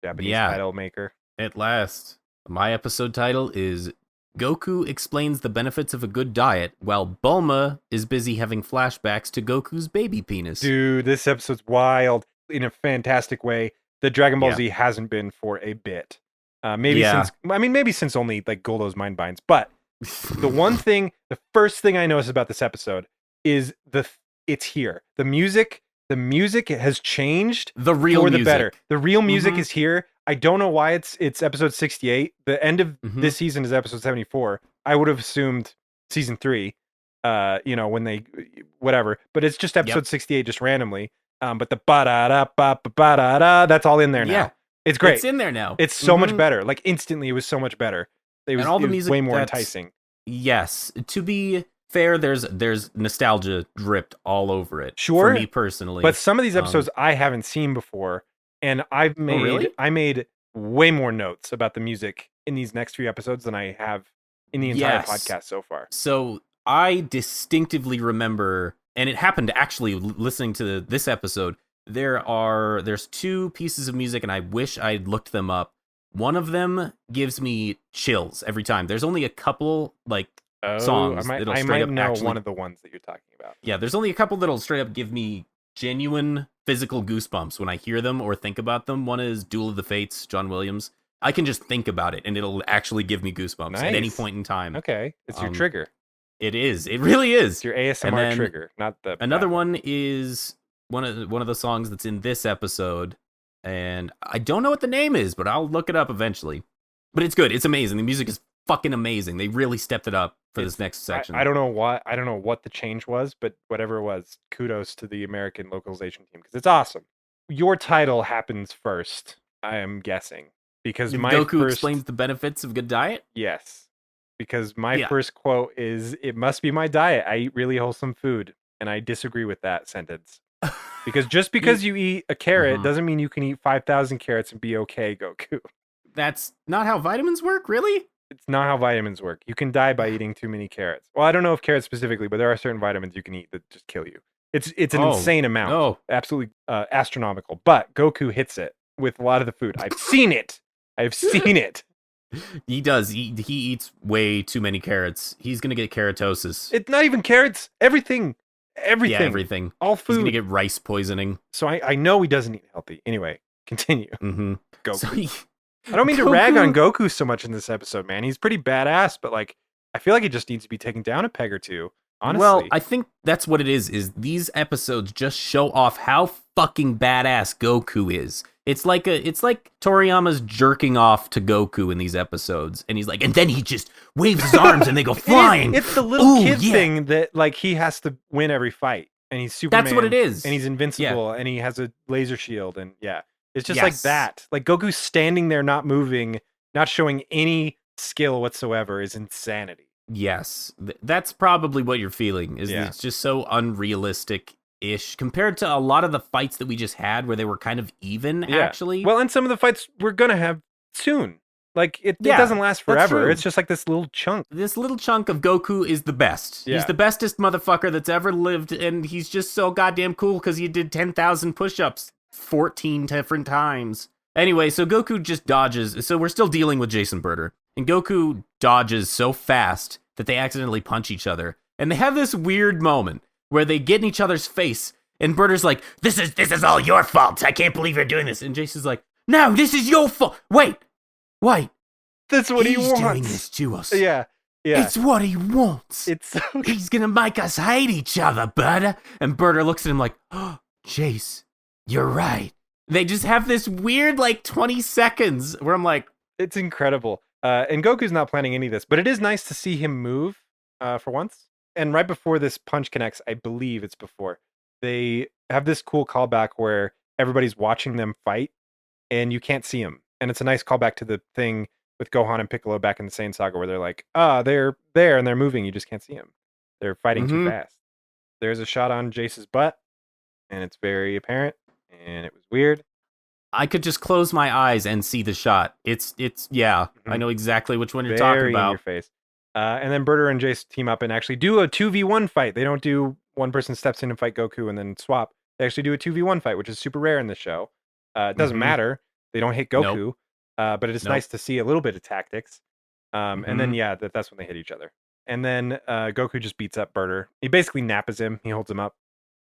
Japanese title maker. At last. My episode title is Goku explains the benefits of a good diet while Bulma is busy having flashbacks to Goku's baby penis. Dude, this episode's wild in a fantastic way that Dragon Ball Z hasn't been for a bit. Maybe since only like Goldo's Mind Binds, but The first thing I noticed about this episode is it's here. The music has changed The real for the music. better. The real music Mhm. is here. I don't know why it's episode 68. The end of Mhm. this season is episode 74. I would have assumed season 3. When they whatever, but it's just episode 68 just randomly. But the ba-da-da-ba-ba-da-da, that's all in there now. Yeah. It's great. It's in there now. It's so much Mhm. better. Like instantly, it was so much better. It was, And all the it was music way more that's- enticing. Yes. To be fair, there's nostalgia dripped all over it. Sure. For me personally. But some of these episodes I haven't seen before, and I made way more notes about the music in these next few episodes than I have in the entire podcast so far. So I distinctively remember, and it happened actually listening to this episode, there's 2 pieces of music, and I wish I'd looked them up. One of them gives me chills every time. There's only a couple songs I that'll straight might up know actually, one of the ones that you're talking about. Yeah, there's only a couple that'll straight up give me genuine physical goosebumps when I hear them or think about them. One is Duel of the Fates, John Williams. I can just think about it, and it'll actually give me goosebumps at any point in time. Okay, it's your trigger. It is. It really is. It's your ASMR trigger, not the. Another one is one of the songs that's in this episode, and I don't know what the name is, but I'll look it up eventually. But it's good. It's amazing. The music is fucking amazing. They really stepped it up for this next section. I don't know what the change was, but whatever it was, kudos to the American localization team because it's awesome. Your title happens first, I am guessing, because Goku explains the benefits of good diet. Yes. Because my first quote is, "It must be my diet. I eat really wholesome food." And I disagree with that sentence. Because just because you eat a carrot doesn't mean you can eat 5,000 carrots and be okay, Goku. That's not how vitamins work, really? It's not how vitamins work. You can die by eating too many carrots. Well, I don't know if carrots specifically, but there are certain vitamins you can eat that just kill you. It's an insane amount. Oh. Absolutely astronomical. But Goku hits it with a lot of the food. I've seen it. I've seen it. He does. He eats way too many carrots. He's gonna get keratosis. It's not even carrots. Everything. Yeah, everything. All food. He's gonna get rice poisoning. So I know he doesn't eat healthy. Anyway, continue. Mm-hmm. Goku. I don't mean to rag on Goku so much in this episode, man. He's pretty badass, but I feel like he just needs to be taken down a peg or two. Honestly. Well, I think that's what it is these episodes just show off how fucking badass Goku is. It's like Toriyama's jerking off to Goku in these episodes, and he's like, and then he just waves his arms and they go flying. It's the little kid thing that he has to win every fight, and he's Superman. That's what it is, and he's invincible, and he has a laser shield, and it's just like that. Like Goku's standing there, not moving, not showing any skill whatsoever, is insanity. Yes, that's probably what you're feeling. It's just so unrealistic-ish compared to a lot of the fights that we just had, where they were kind of even. Actually, well, and some of the fights we're gonna have soon. Like it doesn't last forever. It's just like this little chunk. This little chunk of Goku is the best. He's the bestest motherfucker that's ever lived, and he's just so goddamn cool because he did 10,000 push-ups 14 different times. Anyway, so Goku just dodges. So we're still dealing with Jason Birder. And Goku dodges so fast that they accidentally punch each other. And they have this weird moment where they get in each other's face. And Birder's like, this is all your fault. I can't believe you're doing this. And Jason's like, no, this is your fault. Wait. That's what he wants. He's doing this to us. Yeah. It's what he wants. He's going to make us hate each other, Birder. And Birder looks at him like, oh, Jace, you're right. They just have this weird 20 seconds where I'm like, it's incredible. And Goku's not planning any of this, but it is nice to see him move for once. And right before this punch connects, I believe it's before, they have this cool callback where everybody's watching them fight and you can't see them. And it's a nice callback to the thing with Gohan and Piccolo back in the Saiyan saga where they're like, they're there and they're moving. You just can't see them. They're fighting too fast. There's a shot on Jace's butt and it's very apparent and it was weird. I could just close my eyes and see the shot. It's I know exactly which one you're talking about. In your face. And then Birder and Jace team up and actually do a 2v1 fight. They don't do one person steps in and fight Goku and then swap. They actually do a 2v1 fight, which is super rare in the show. It doesn't matter. They don't hit Goku, but it is nice to see a little bit of tactics. And then that's when they hit each other. And then Goku just beats up Birder. He basically nappas him. He holds him up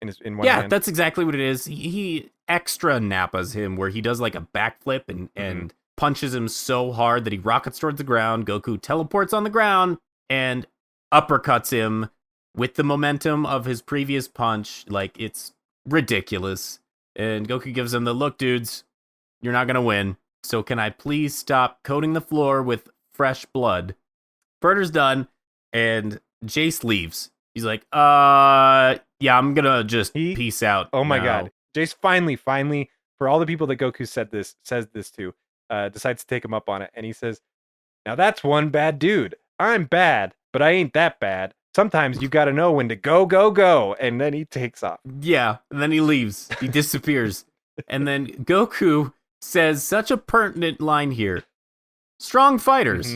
in one hand. That's exactly what it is. He extra nappas him where he does a backflip and punches him so hard that he rockets towards the ground. Goku teleports on the ground, and uppercuts him with the momentum of his previous punch. Like, it's ridiculous. And Goku gives him the look, dudes, you're not going to win. So can I please stop coating the floor with fresh blood? Burter's done, and Jace leaves. He's like, yeah, I'm going to just peace out. Oh my now. God. Jace finally, for all the people that Goku says this to, decides to take him up on it. And he says, now that's one bad dude. I'm bad, but I ain't that bad. Sometimes you got to know when to go, go, go. And then he takes off. Yeah, and then he leaves. He disappears. And then Goku says such a pertinent line here. Strong fighters,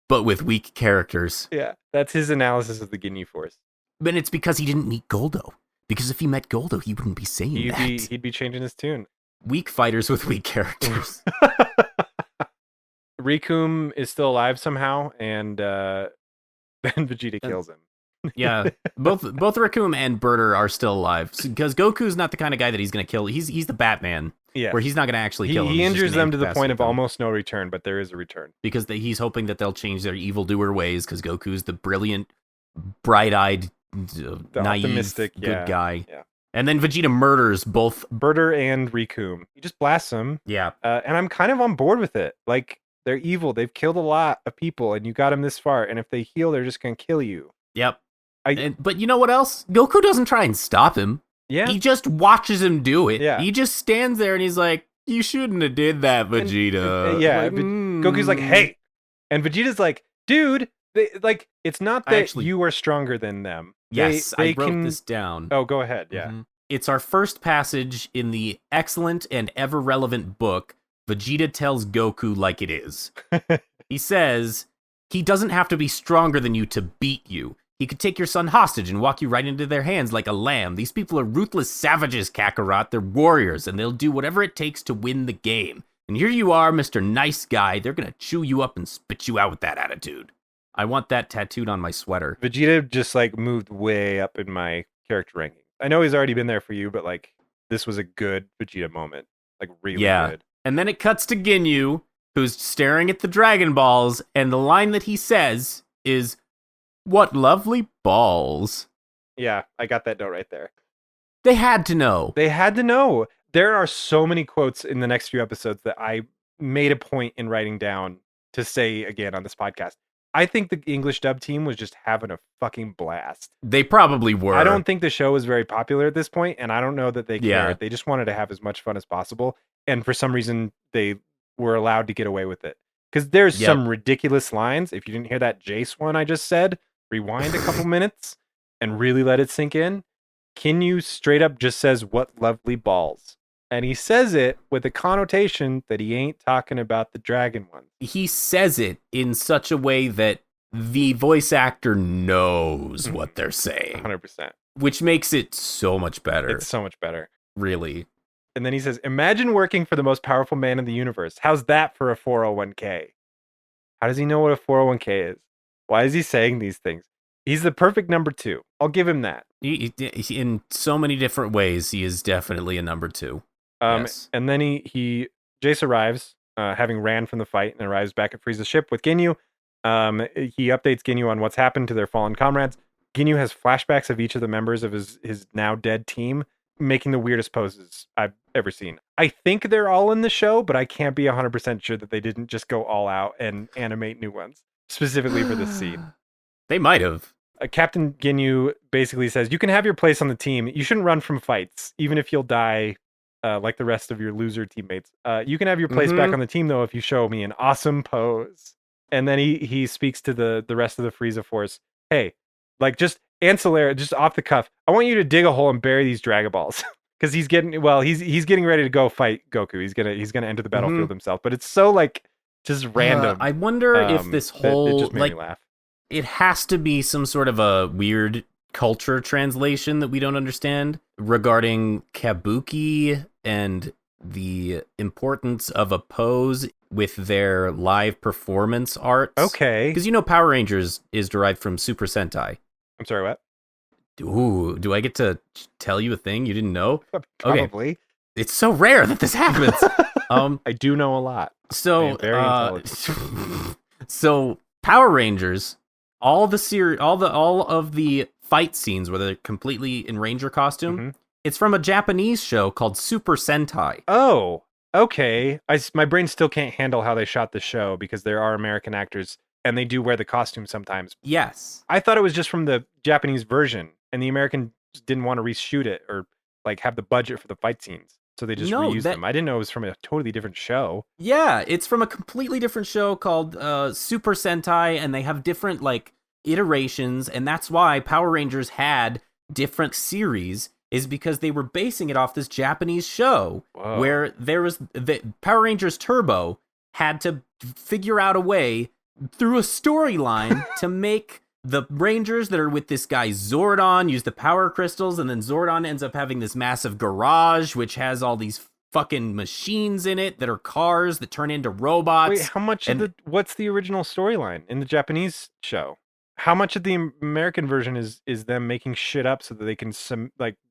but with weak characters. Yeah, that's his analysis of the Ginyu Force. But it's because he didn't meet Goldo. Because if he met Goldo, he wouldn't be saying that. He'd be changing his tune. Weak fighters with weak characters. Recoome is still alive somehow, and then Vegeta kills him. Yeah, both Recoome and Burter are still alive because Goku's not the kind of guy that he's going to kill. He's the Batman, where he's not going to actually kill him. He injures them to the point of almost no return, but there is a return because he's hoping that they'll change their evildoer ways. Because Goku's the brilliant, bright-eyed, naive, optimistic, good guy. Yeah. And then Vegeta murders both Burter and Recoome. He just blasts them. Yeah, and I'm kind of on board with it. Like, they're evil. They've killed a lot of people, and you got them this far. And if they heal, they're just going to kill you. Yep. But you know what else? Goku doesn't try and stop him. Yeah. He just watches him do it. Yeah. He just stands there and he's like, you shouldn't have did that, Vegeta. Goku's like, hey. And Vegeta's like, dude, it's not that you are stronger than them. Yes, I wrote this down. Oh, go ahead. Yeah. It's our first passage in the excellent and ever relevant book, Vegeta Tells Goku Like It Is. He says, he doesn't have to be stronger than you to beat you. He could take your son hostage and walk you right into their hands like a lamb. These people are ruthless savages, Kakarot. They're warriors, and they'll do whatever it takes to win the game. And here you are, Mr. Nice Guy. They're going to chew you up and spit you out with that attitude. I want that tattooed on my sweater. Vegeta just, moved way up in my character ranking. I know he's already been there for you, but, this was a good Vegeta moment. Really good. And then it cuts to Ginyu, who's staring at the Dragon Balls, and the line that he says is, "What lovely balls." Yeah, I got that note right there. They had to know. They had to know. There are so many quotes in the next few episodes that I made a point in writing down to say again on this podcast. I think the English dub team was just having a fucking blast. They probably were. I don't think the show was very popular at this point, and I don't know that they cared. Yeah. They just wanted to have as much fun as possible, and for some reason, they were allowed to get away with it. Because there's some ridiculous lines. If you didn't hear that Jace one I just said, rewind a couple minutes and really let it sink in. Ginyu straight up just says, "What lovely balls." And he says it with a connotation that he ain't talking about the dragon ones. He says it in such a way that the voice actor knows what they're saying. 100%. Which makes it so much better. It's so much better. Really. And then he says, imagine working for the most powerful man in the universe. How's that for a 401k? How does he know what a 401k is? Why is he saying these things? He's the perfect number 2. I'll give him that. He, in so many different ways, he is definitely a number 2. Yes. And then Jace arrives, having ran from the fight, and arrives back at Frieza's ship with Ginyu. He updates Ginyu on what's happened to their fallen comrades. Ginyu has flashbacks of each of the members of his now dead team, making the weirdest poses I've ever seen. I think they're all in the show, but I can't be 100% sure that they didn't just go all out and animate new ones, specifically for this scene. They might have. Captain Ginyu basically says, you can have your place on the team. You shouldn't run from fights, even if you'll die like the rest of your loser teammates. You can have your place back on the team, though, if you show me an awesome pose. And then he speaks to the rest of the Frieza Force. Hey, just ancillary, just off the cuff, I want you to dig a hole and bury these Dragon Balls. Because he's getting ready to go fight Goku. He's gonna enter the battlefield himself. But it's so just random. I wonder if this whole it just made me laugh. It has to be some sort of a weird culture translation that we don't understand regarding Kabuki and the importance of a pose with their live performance arts. Okay. Because Power Rangers is derived from Super Sentai. I'm sorry, what? Ooh, do I get to tell you a thing you didn't know? Probably. Okay. It's so rare that this happens. I do know a lot. So, I am very intelligent. So Power Rangers all of the fight scenes where they're completely in Ranger costume, Mm-hmm. it's from a Japanese show called Super Sentai. Oh, okay. My brain still can't handle how they shot the show because there are American actors and they do wear the costume sometimes. Yes. I thought it was just from the Japanese version, and the Americans didn't want to reshoot it or like have the budget for the fight scenes, so they just reused them. I didn't know it was from a totally different show. Yeah, it's from a completely different show called Super Sentai, and they have different like iterations, and that's why Power Rangers had different series, is because they were basing it off this Japanese show. Whoa. Where there was the Power Rangers Turbo had to figure out a way through a storyline to make the Rangers that are with this guy Zordon use the power crystals, and then Zordon ends up having this massive garage which has all these fucking machines in it that are cars that turn into robots. Wait, how much what's the original storyline in the Japanese show? How much of the American version is them making shit up so that they can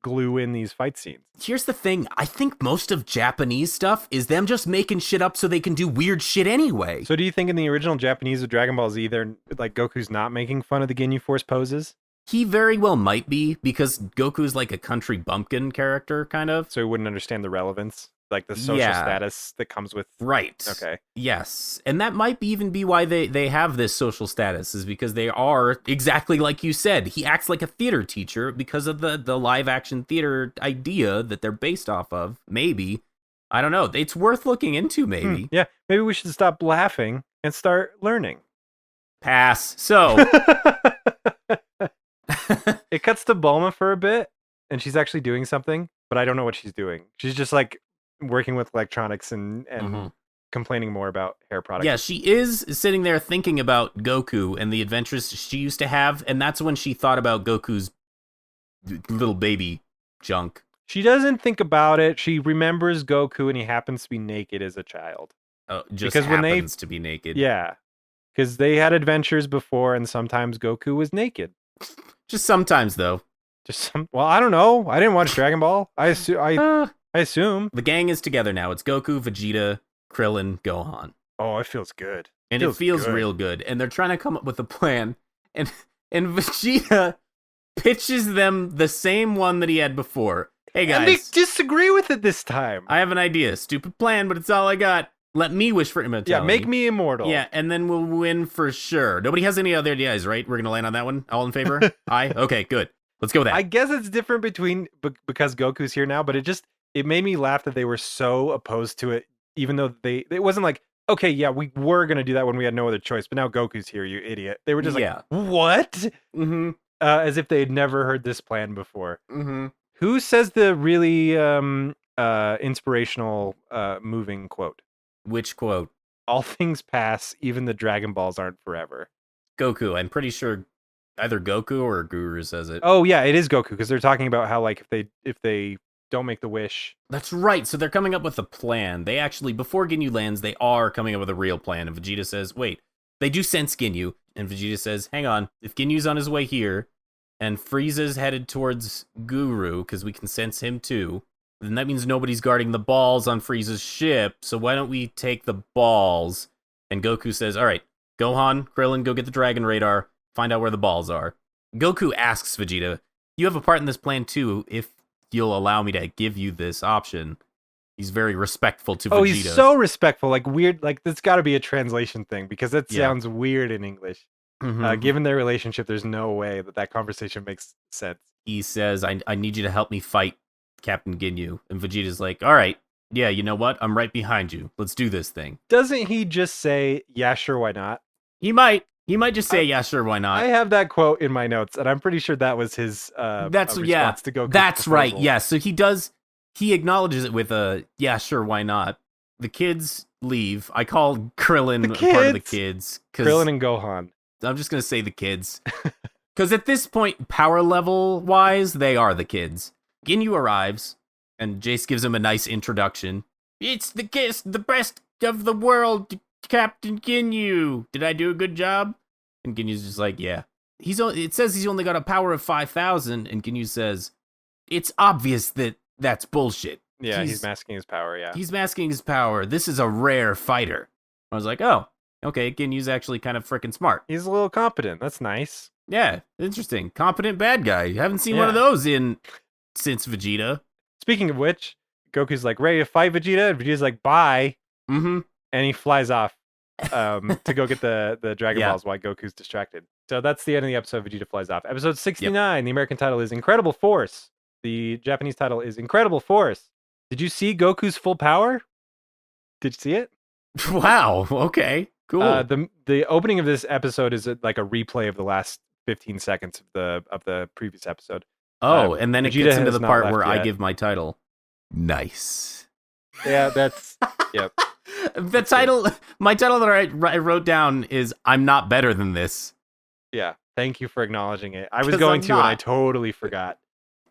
glue in these fight scenes? Here's the thing. I think most of Japanese stuff is them just making shit up so they can do weird shit anyway. So do you think in the original Japanese of Dragon Ball Z, they're like Goku's not making fun of the Ginyu Force poses? He very well might be, because Goku's like a country bumpkin character, kind of. So he wouldn't understand the relevance, like the social status that comes with... Right. Okay. Yes. And that might even be why they have this social status, is because they are, exactly like you said, he acts like a theater teacher because of the live action theater idea that they're based off of. Maybe. I don't know. It's worth looking into, maybe. Yeah. Maybe we should stop laughing and start learning. Pass. So... It cuts to Bulma for a bit, and she's actually doing something, but I don't know what she's doing. She's just like working with electronics and complaining more about hair products. Yeah, she is sitting there thinking about Goku and the adventures she used to have, and that's when she thought about Goku's little baby junk. She doesn't think about it. She remembers Goku, and he happens to be naked as a child. To be naked. Yeah, because they had adventures before, and sometimes Goku was naked. Just sometimes, though. Well, I don't know. I didn't watch Dragon Ball. I assume. The gang is together now. It's Goku, Vegeta, Krillin, Gohan. Oh, it feels good. And it feels real good. And they're trying to come up with a plan. And Vegeta pitches them the same one that he had before. Hey, guys. And they disagree with it this time. I have an idea. Stupid plan, but it's all I got. Let me wish for immortality. Yeah, make me immortal. Yeah, and then we'll win for sure. Nobody has any other ideas, right? We're going to land on that one? All in favor? Aye? Okay, good. Let's go with that. I guess it's different because Goku's here now, but it made me laugh that they were so opposed to it, even though it wasn't like, okay, yeah, we were going to do that when we had no other choice, but now Goku's here, you idiot. They were just like, what? Mm-hmm. As if they had never heard this plan before. Mm-hmm. Who says the really inspirational moving quote? Which quote? All things pass, even the Dragon Balls aren't forever. Goku. I'm pretty sure either Goku or Guru says it. Oh yeah, it is Goku, because they're talking about how like if they don't make the wish. That's right. So they're coming up with a plan. They actually, before Ginyu lands, they are coming up with a real plan. And Vegeta says, wait, they do sense Ginyu. And Vegeta says, hang on, if Ginyu's on his way here and Frieza's headed towards Guru, because we can sense him too, then that means nobody's guarding the balls on Frieza's ship, so why don't we take the balls? And Goku says, all right, Gohan, Krillin, go get the Dragon Radar, find out where the balls are. Goku asks Vegeta, you have a part in this plan too, if you'll allow me to give you this option. He's very respectful to Vegeta. Oh, he's so respectful, like weird, like that's got to be a translation thing, because that sounds weird in English. Mm-hmm. Given their relationship, there's no way that conversation makes sense. He says, I need you to help me fight Captain Ginyu. And Vegeta's like, all right, yeah, you know what? I'm right behind you. Let's do this thing. Doesn't he just say, yeah, sure, why not? He might just say, yeah, sure, why not? I have that quote in my notes, and I'm pretty sure that was his response to Goku's That's proposal. right, yeah. So he acknowledges it with a, yeah, sure, why not? The kids leave. I call Krillin part of the kids. Krillin and Gohan. I'm just going to say the kids. Because at this point, power level wise, they are the kids. Ginyu arrives, and Jace gives him a nice introduction. It's the best of the world, Captain Ginyu. Did I do a good job? And Ginyu's just like, yeah. It says he's only got a power of 5,000, and Ginyu says, it's obvious that's bullshit. Yeah, he's masking his power, yeah. He's masking his power. This is a rare fighter. I was like, oh. Okay, Ginyu's actually kind of freaking smart. He's a little competent. That's nice. Yeah, interesting. Competent bad guy. Haven't seen one of those since Vegeta. Speaking of which, Goku's like ready to fight Vegeta, and Vegeta's like, bye. Mm-hmm. And he flies off to go get the Dragon Balls while Goku's distracted. So that's the end of the episode. Vegeta flies off. Episode 69, the American title is Incredible Force. The Japanese title is Incredible Force. Did you see Goku's full power? Did you see it? Wow. Okay. Cool. The opening of this episode is like a replay of the last 15 seconds of the previous episode. Oh, and then Vegeta it gets into the part where I yet. give my title. Nice. Yeah, that's yep. My title that I wrote down is "I'm not better than this." Yeah, thank you for acknowledging it. I was going to, and I totally forgot.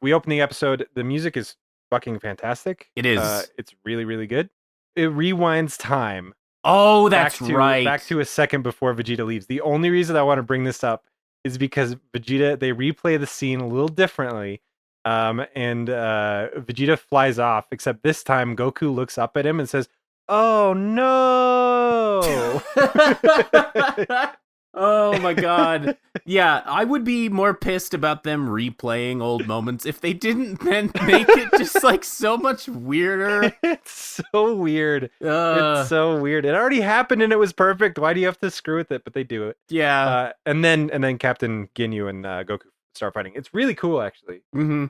We open the episode. The music is fucking fantastic. It is. It's really, really good. It rewinds time. Oh, that's right. Back to a second before Vegeta leaves. The only reason I want to bring this up is because Vegeta, they replay the scene a little differently. And Vegeta flies off, except this time Goku looks up at him and says, "Oh no!" Oh my god. Yeah, I would be more pissed about them replaying old moments if they didn't then make it just like so much weirder. It's so weird. It's so weird. It already happened and it was perfect. Why do you have to screw with it? But they do it. Yeah. And then Captain Ginyu and Goku start fighting. It's really cool, actually. Mm-hmm.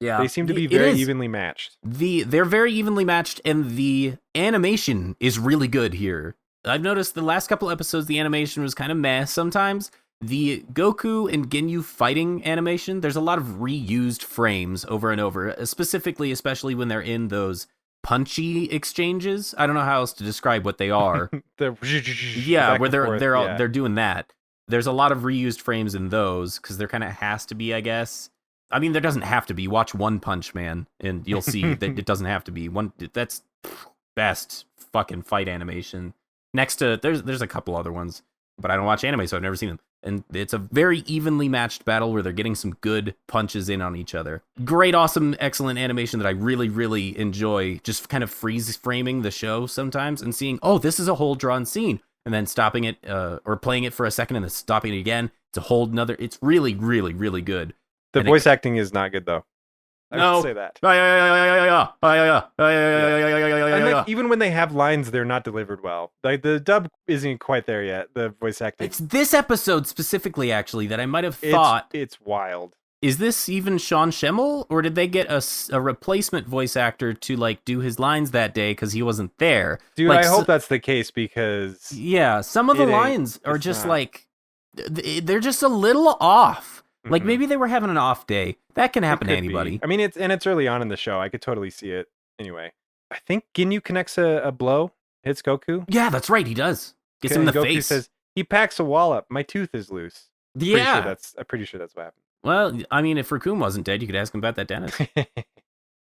Yeah. They seem to be very evenly matched. They're very evenly matched, and the animation is really good here. I've noticed the last couple episodes, the animation was kind of meh sometimes. The Goku and Ginyu fighting animation, there's a lot of reused frames over and over, especially when they're in those punchy exchanges. I don't know how else to describe what they are. Where they're doing that. There's a lot of reused frames in those because there kind of has to be, I guess. I mean, there doesn't have to be. Watch One Punch Man, and you'll see that it doesn't have to be. That's best fucking fight animation. Next to there's a couple other ones, but I don't watch anime, so I've never seen them. And it's a very evenly matched battle where they're getting some good punches in on each other. Great, awesome, excellent animation that I really, really enjoy. Just kind of freeze framing the show sometimes and seeing, oh, this is a whole drawn scene, and then stopping it or playing it for a second and then stopping it again. It's a whole nother. It's really, really, really good. The voice acting is not good though. I would say that. And even when they have lines, they're not delivered well. Like the dub isn't quite there yet. The voice acting. It's this episode specifically, actually, that I might have thought it's wild. Is this even Sean Schemmel, or did they get a replacement voice actor to like do his lines that day because he wasn't there? Dude, like, I hope that's the case because some of the lines are just like they're just a little off. Like maybe they were having an off day. That can happen to anybody. I mean, it's early on in the show. I could totally see it. Anyway, I think Ginyu connects a blow, hits Goku. Yeah, that's right. He does. Gets him in the Goku face. Says he packs a wall up. My tooth is loose. Yeah, I'm pretty sure that's what happened. Well, I mean, if Recoome wasn't dead, you could ask him about that dentist.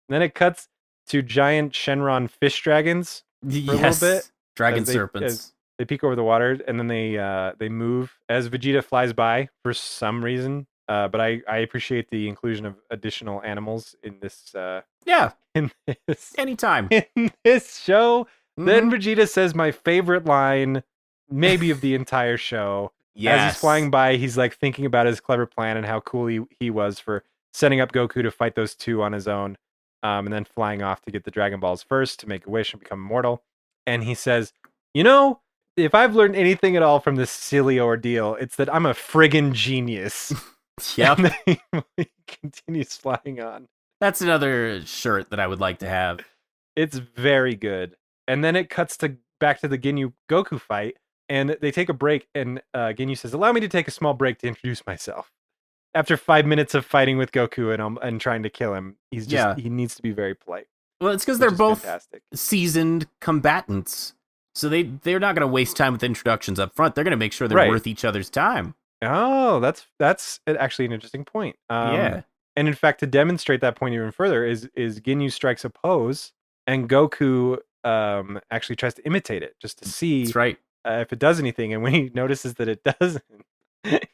Then it cuts to giant Shenron fish dragons for a little bit. Dragon serpents. They peek over the water, and then they move as Vegeta flies by for some reason. But I appreciate the inclusion of additional animals in this. Anytime in this show. Then Vegeta says my favorite line, maybe of the entire show. Yes. As he's flying by, he's like thinking about his clever plan and how cool he was for setting up Goku to fight those two on his own, and then flying off to get the Dragon Balls first to make a wish and become immortal. And he says, "You know, if I've learned anything at all from this silly ordeal, it's that I'm a friggin' genius." Yep. And then he continues flying on. That's another shirt that I would like to have. It's very good. And then it cuts back to the Ginyu Goku fight, and they take a break, and Ginyu says, "Allow me to take a small break to introduce myself." After 5 minutes of fighting with Goku and trying to kill him, he needs to be very polite. Well, it's because they're both seasoned combatants. So they're not going to waste time with introductions up front. They're going to make sure they're worth each other's time. Oh, that's actually an interesting point. Yeah. And in fact, to demonstrate that point even further, is Ginyu strikes a pose, and Goku actually tries to imitate it just to see if it does anything. And when he notices that it doesn't,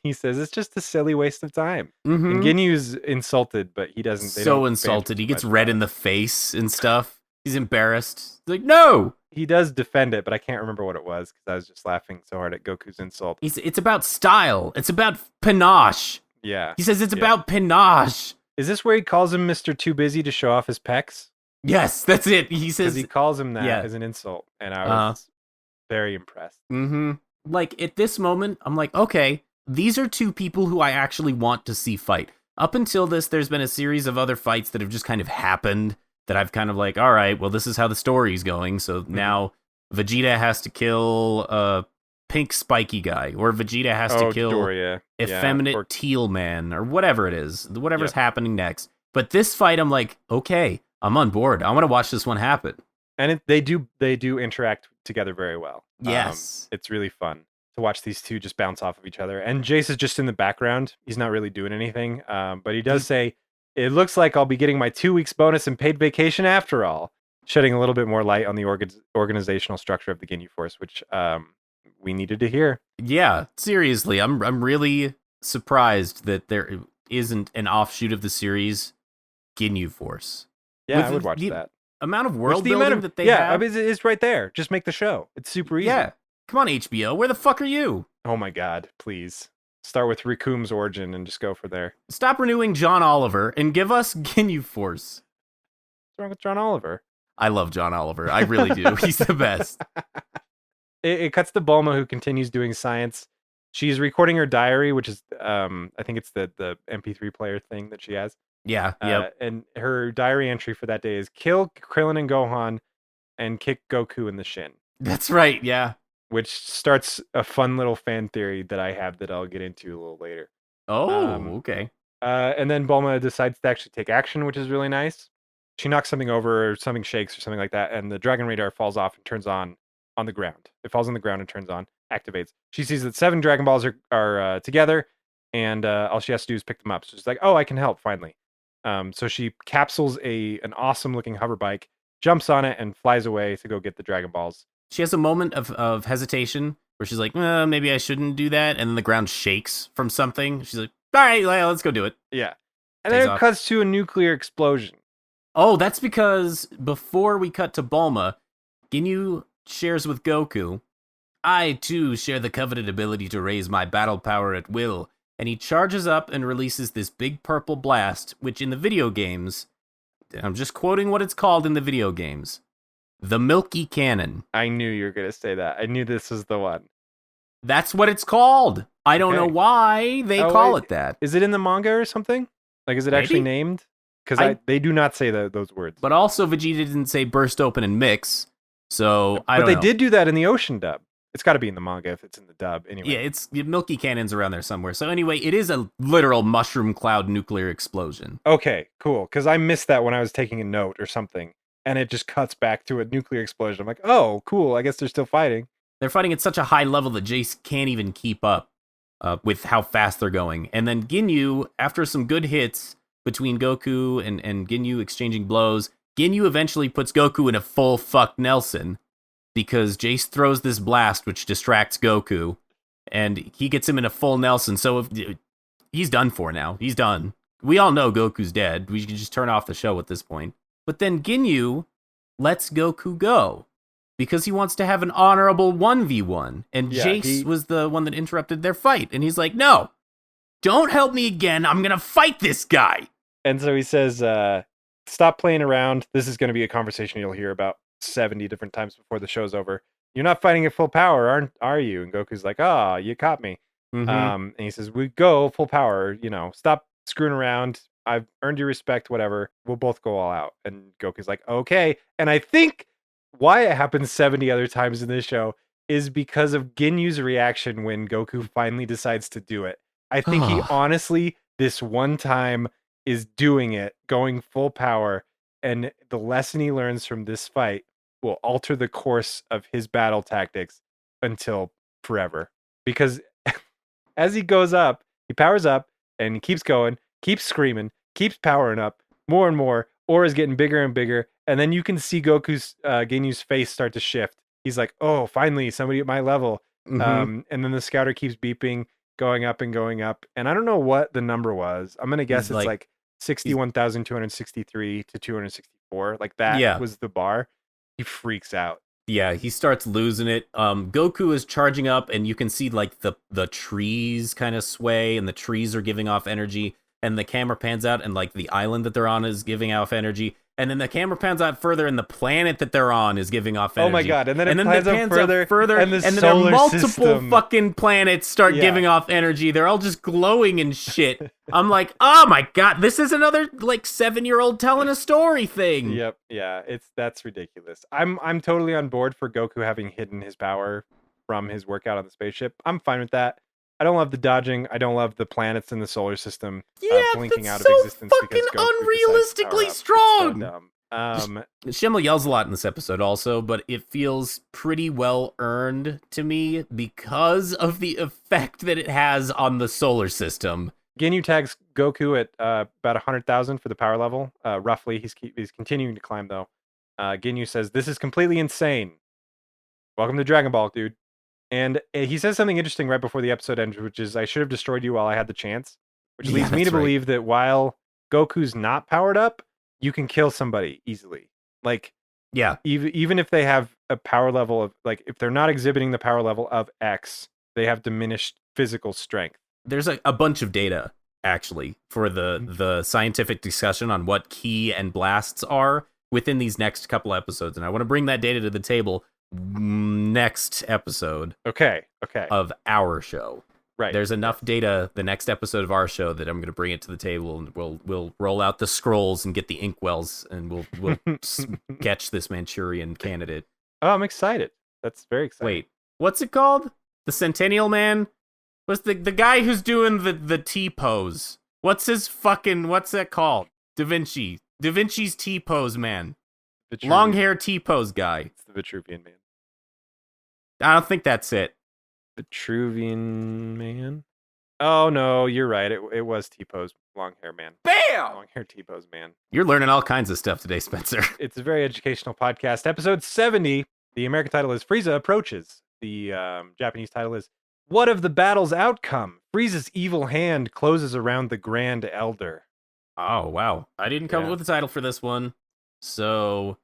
he says it's just a silly waste of time. And Ginyu's insulted, but he doesn't. So insulted, he gets red in the face and stuff. He's embarrassed. He's like, "No, he does defend it, but I can't remember what it was because I was just laughing so hard at Goku's insult. It's about style. It's about panache. Yeah. He says it's about panache. Is this where he calls him Mr. Too Busy to show off his pecs? Yes, that's it. He says he calls him that as an insult, and I was very impressed. Mm-hmm. Like, at this moment, I'm like, okay, these are two people who I actually want to see fight. Up until this, there's been a series of other fights that have just kind of happened that I've kind of like, all right, well, this is how the story's going. So now Vegeta has to kill a pink spiky guy, or Vegeta has to kill Doria. effeminate teal man, or whatever it is, whatever's happening next. But this fight, I'm like, okay, I'm on board. I want to watch this one happen. And they do interact together very well. Yes. It's really fun to watch these two just bounce off of each other. And Jace is just in the background. He's not really doing anything. But he does say, it looks like I'll be getting my 2 weeks bonus and paid vacation after all, shedding a little bit more light on the organizational structure of the Ginyu Force, which we needed to hear. Yeah, seriously, I'm really surprised that there isn't an offshoot of the series, Ginyu Force. Yeah, I would watch that. Amount of world building that they have. I mean, it's right there. Just make the show. It's super easy. Yeah. Come on, HBO. Where the fuck are you? Oh my God, please. Start with Recoome's origin and just go for there. Stop renewing John Oliver and give us Ginyu Force. What's wrong with John Oliver? I love John Oliver. I really do. He's the best. It cuts to Bulma, who continues doing science. She's recording her diary, which is, I think it's the MP3 player thing that she has. Yeah, yep. And her diary entry for that day is kill Krillin and Gohan and kick Goku in the shin. That's right, yeah. Which starts a fun little fan theory that I have that I'll get into a little later. Oh, okay. And then Bulma decides to actually take action, which is really nice. She knocks something over, or something shakes, or something like that, and the Dragon Radar falls off and turns on the ground. It falls on the ground and turns on, activates. She sees that 7 Dragon Balls are together, and all she has to do is pick them up. So she's like, oh, I can help, finally. So she capsules an awesome-looking hover bike, jumps on it, and flies away to go get the Dragon Balls. She has a moment of hesitation where she's like, maybe I shouldn't do that. And then the ground shakes from something. She's like, all right, let's go do it. Yeah. And then it cuts to a nuclear explosion. Oh, that's because before we cut to Bulma, Ginyu shares with Goku, I, too, share the coveted ability to raise my battle power at will. And he charges up and releases this big purple blast, which in the video games, I'm just quoting what it's called in the video games, the Milky Cannon. I knew you were going to say that. I knew this was the one. That's what it's called. I don't know why they call it that. Is it in the manga or something? Like, is it actually named? Because they do not say those words. But also, Vegeta didn't say burst open and mix, so I don't know. But they did do that in the Ocean dub. It's got to be in the manga if it's in the dub. Anyway. Yeah, it's Milky Cannon's around there somewhere. So anyway, it is a literal mushroom cloud nuclear explosion. Okay, cool. Because I missed that when I was taking a note or something. And it just cuts back to a nuclear explosion. I'm like, oh, cool. I guess they're still fighting. They're fighting at such a high level that Jace can't even keep up with how fast they're going. And then Ginyu, after some good hits between Goku and Ginyu exchanging blows, Ginyu eventually puts Goku in a full fuck Nelson because Jace throws this blast which distracts Goku, and he gets him in a full Nelson. So he's done for now. He's done. We all know Goku's dead. We can just turn off the show at this point. But then Ginyu lets Goku go because he wants to have an honorable 1v1. And Jace was the one that interrupted their fight. And he's like, no, don't help me again. I'm going to fight this guy. And so he says, stop playing around. This is going to be a conversation you'll hear about 70 different times before the show's over. You're not fighting at full power, are you? And Goku's like, you caught me. Mm-hmm. And he says, we go full power, stop screwing around. I've earned your respect, whatever. We'll both go all out. And Goku's like, okay. And I think why it happens 70 other times in this show is because of Ginyu's reaction when Goku finally decides to do it. I think he honestly, this one time, is doing it, going full power. And the lesson he learns from this fight will alter the course of his battle tactics until forever. Because as he goes up, he powers up and he keeps going, keeps screaming, keeps powering up more and more. Aura's getting bigger and bigger. And then you can see Goku's, Ginyu's face start to shift. He's like, oh, finally, somebody at my level. Mm-hmm. And then the scouter keeps beeping, going up and going up. And I don't know what the number was. I'm going to guess it's like 61,263 to 264. Like that was the bar. He freaks out. Yeah, he starts losing it. Goku is charging up, and you can see like the trees kind of sway, and the trees are giving off energy. And the camera pans out, and like the island that they're on is giving off energy. And then the camera pans out further, and the planet that they're on is giving off energy. Oh my god! And then it pans out further, and then there are multiple fucking planets start giving off energy. They're all just glowing and shit. I'm like, oh my god, this is another like 7-year-old telling a story thing. Yep, yeah, that's ridiculous. I'm totally on board for Goku having hidden his power from his workout on the spaceship. I'm fine with that. I don't love the dodging. I don't love the planets in the solar system blinking out of existence fucking because Goku unrealistically strong. So dumb. Schimmel yells a lot in this episode also, but it feels pretty well earned to me because of the effect that it has on the solar system. Ginyu tags Goku at about 100,000 for the power level. Roughly, he's continuing to climb though. Ginyu says, "This is completely insane. Welcome to Dragon Ball, dude." And he says something interesting right before the episode ends, which is, "I should have destroyed you while I had the chance," which leads me to believe that while Goku's not powered up, you can kill somebody easily. Like, yeah, even if they have a power level of, like, if they're not exhibiting the power level of X, they have diminished physical strength. There's a bunch of data actually for the scientific discussion on what ki and blasts are within these next couple episodes, and I want to bring that data to the table next episode. Okay. Of our show. Right. There's enough data the next episode of our show that I'm going to bring it to the table, and we'll roll out the scrolls and get the inkwells, and we'll sketch this Manchurian candidate. Oh, I'm excited. That's very exciting. Wait, what's it called? The Centennial Man? What's the guy who's doing the T pose? What's that called? Da Vinci's T pose man. Long hair T pose guy. It's the Vitruvian Man. I don't think that's it. Vitruvian Man? Oh no, you're right. It was T-Pose long hair man. Bam! Long hair T-Pose man. You're learning all kinds of stuff today, Spencer. It's a very educational podcast. Episode 70. The American title is Frieza Approaches. The Japanese title is What of the Battle's Outcome? Frieza's evil hand closes around the Grand Elder. Oh, wow. I didn't come up with a title for this one. So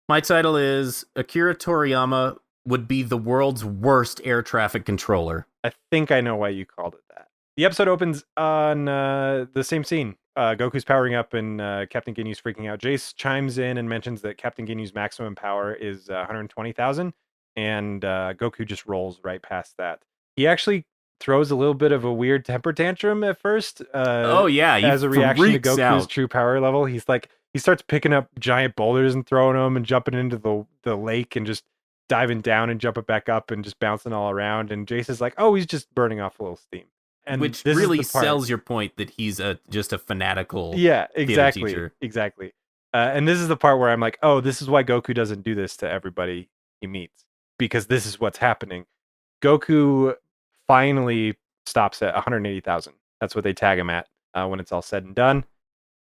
my title is Akira Toriyama would be the world's worst air traffic controller. I think I know why you called it that. The episode opens on the same scene. Goku's powering up and Captain Ginyu's freaking out. Jace chimes in and mentions that Captain Ginyu's maximum power is 120,000, and Goku just rolls right past that. He actually throws a little bit of a weird temper tantrum at first. As a reaction to Goku's true power level. He starts picking up giant boulders and throwing them and jumping into the lake and just diving down and jumping back up and just bouncing all around. And Jace is like, oh, he's just burning off a little steam. And which really sells your point that he's just a fanatical exactly teacher. Exactly. And this is the part where I'm like, oh, this is why Goku doesn't do this to everybody he meets, because this is what's happening. Goku finally stops at 180,000. That's what they tag him at when it's all said and done.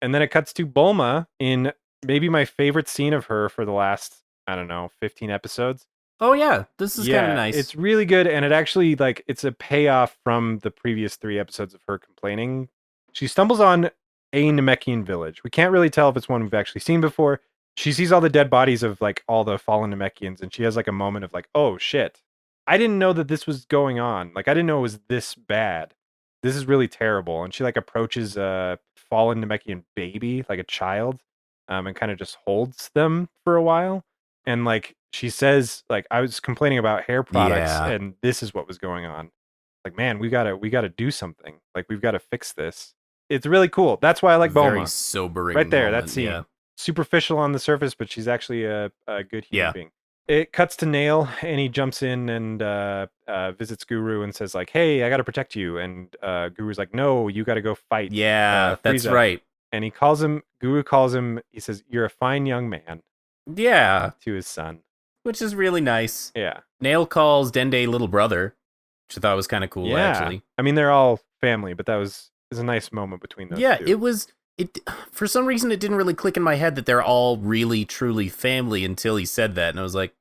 And then it cuts to Bulma in maybe my favorite scene of her for the last, 15 episodes. Oh yeah, this is kind of nice. It's really good, and it actually, it's a payoff from the previous 3 episodes of her complaining. She stumbles on a Namekian village. We can't really tell if it's one we've actually seen before. She sees all the dead bodies of all the fallen Namekians, and she has a moment of oh shit, I didn't know that this was going on. I didn't know it was this bad. This is really terrible. And she approaches a fallen Namekian baby, a child, and kind of just holds them for a while. And she says, I was complaining about hair products, and this is what was going on. Man, we gotta do something. We've got to fix this. It's really cool. That's why I like Bulma. Very sobering. Right there, moment, that scene. Yeah. Superficial on the surface, but she's actually a good human being. It cuts to Nail, and he jumps in and visits Guru and says, hey, I gotta protect you. And Guru's like, no, you gotta go fight. Yeah, that's right. And Guru calls him, he says, you're a fine young man. Yeah. To his son. Which is really nice. Yeah. Nail calls Dende little brother, which I thought was kind of cool, actually. I mean, they're all family, but that was a nice moment between those two. Yeah, it for some reason, it didn't really click in my head that they're all really, truly family until he said that. And I was like,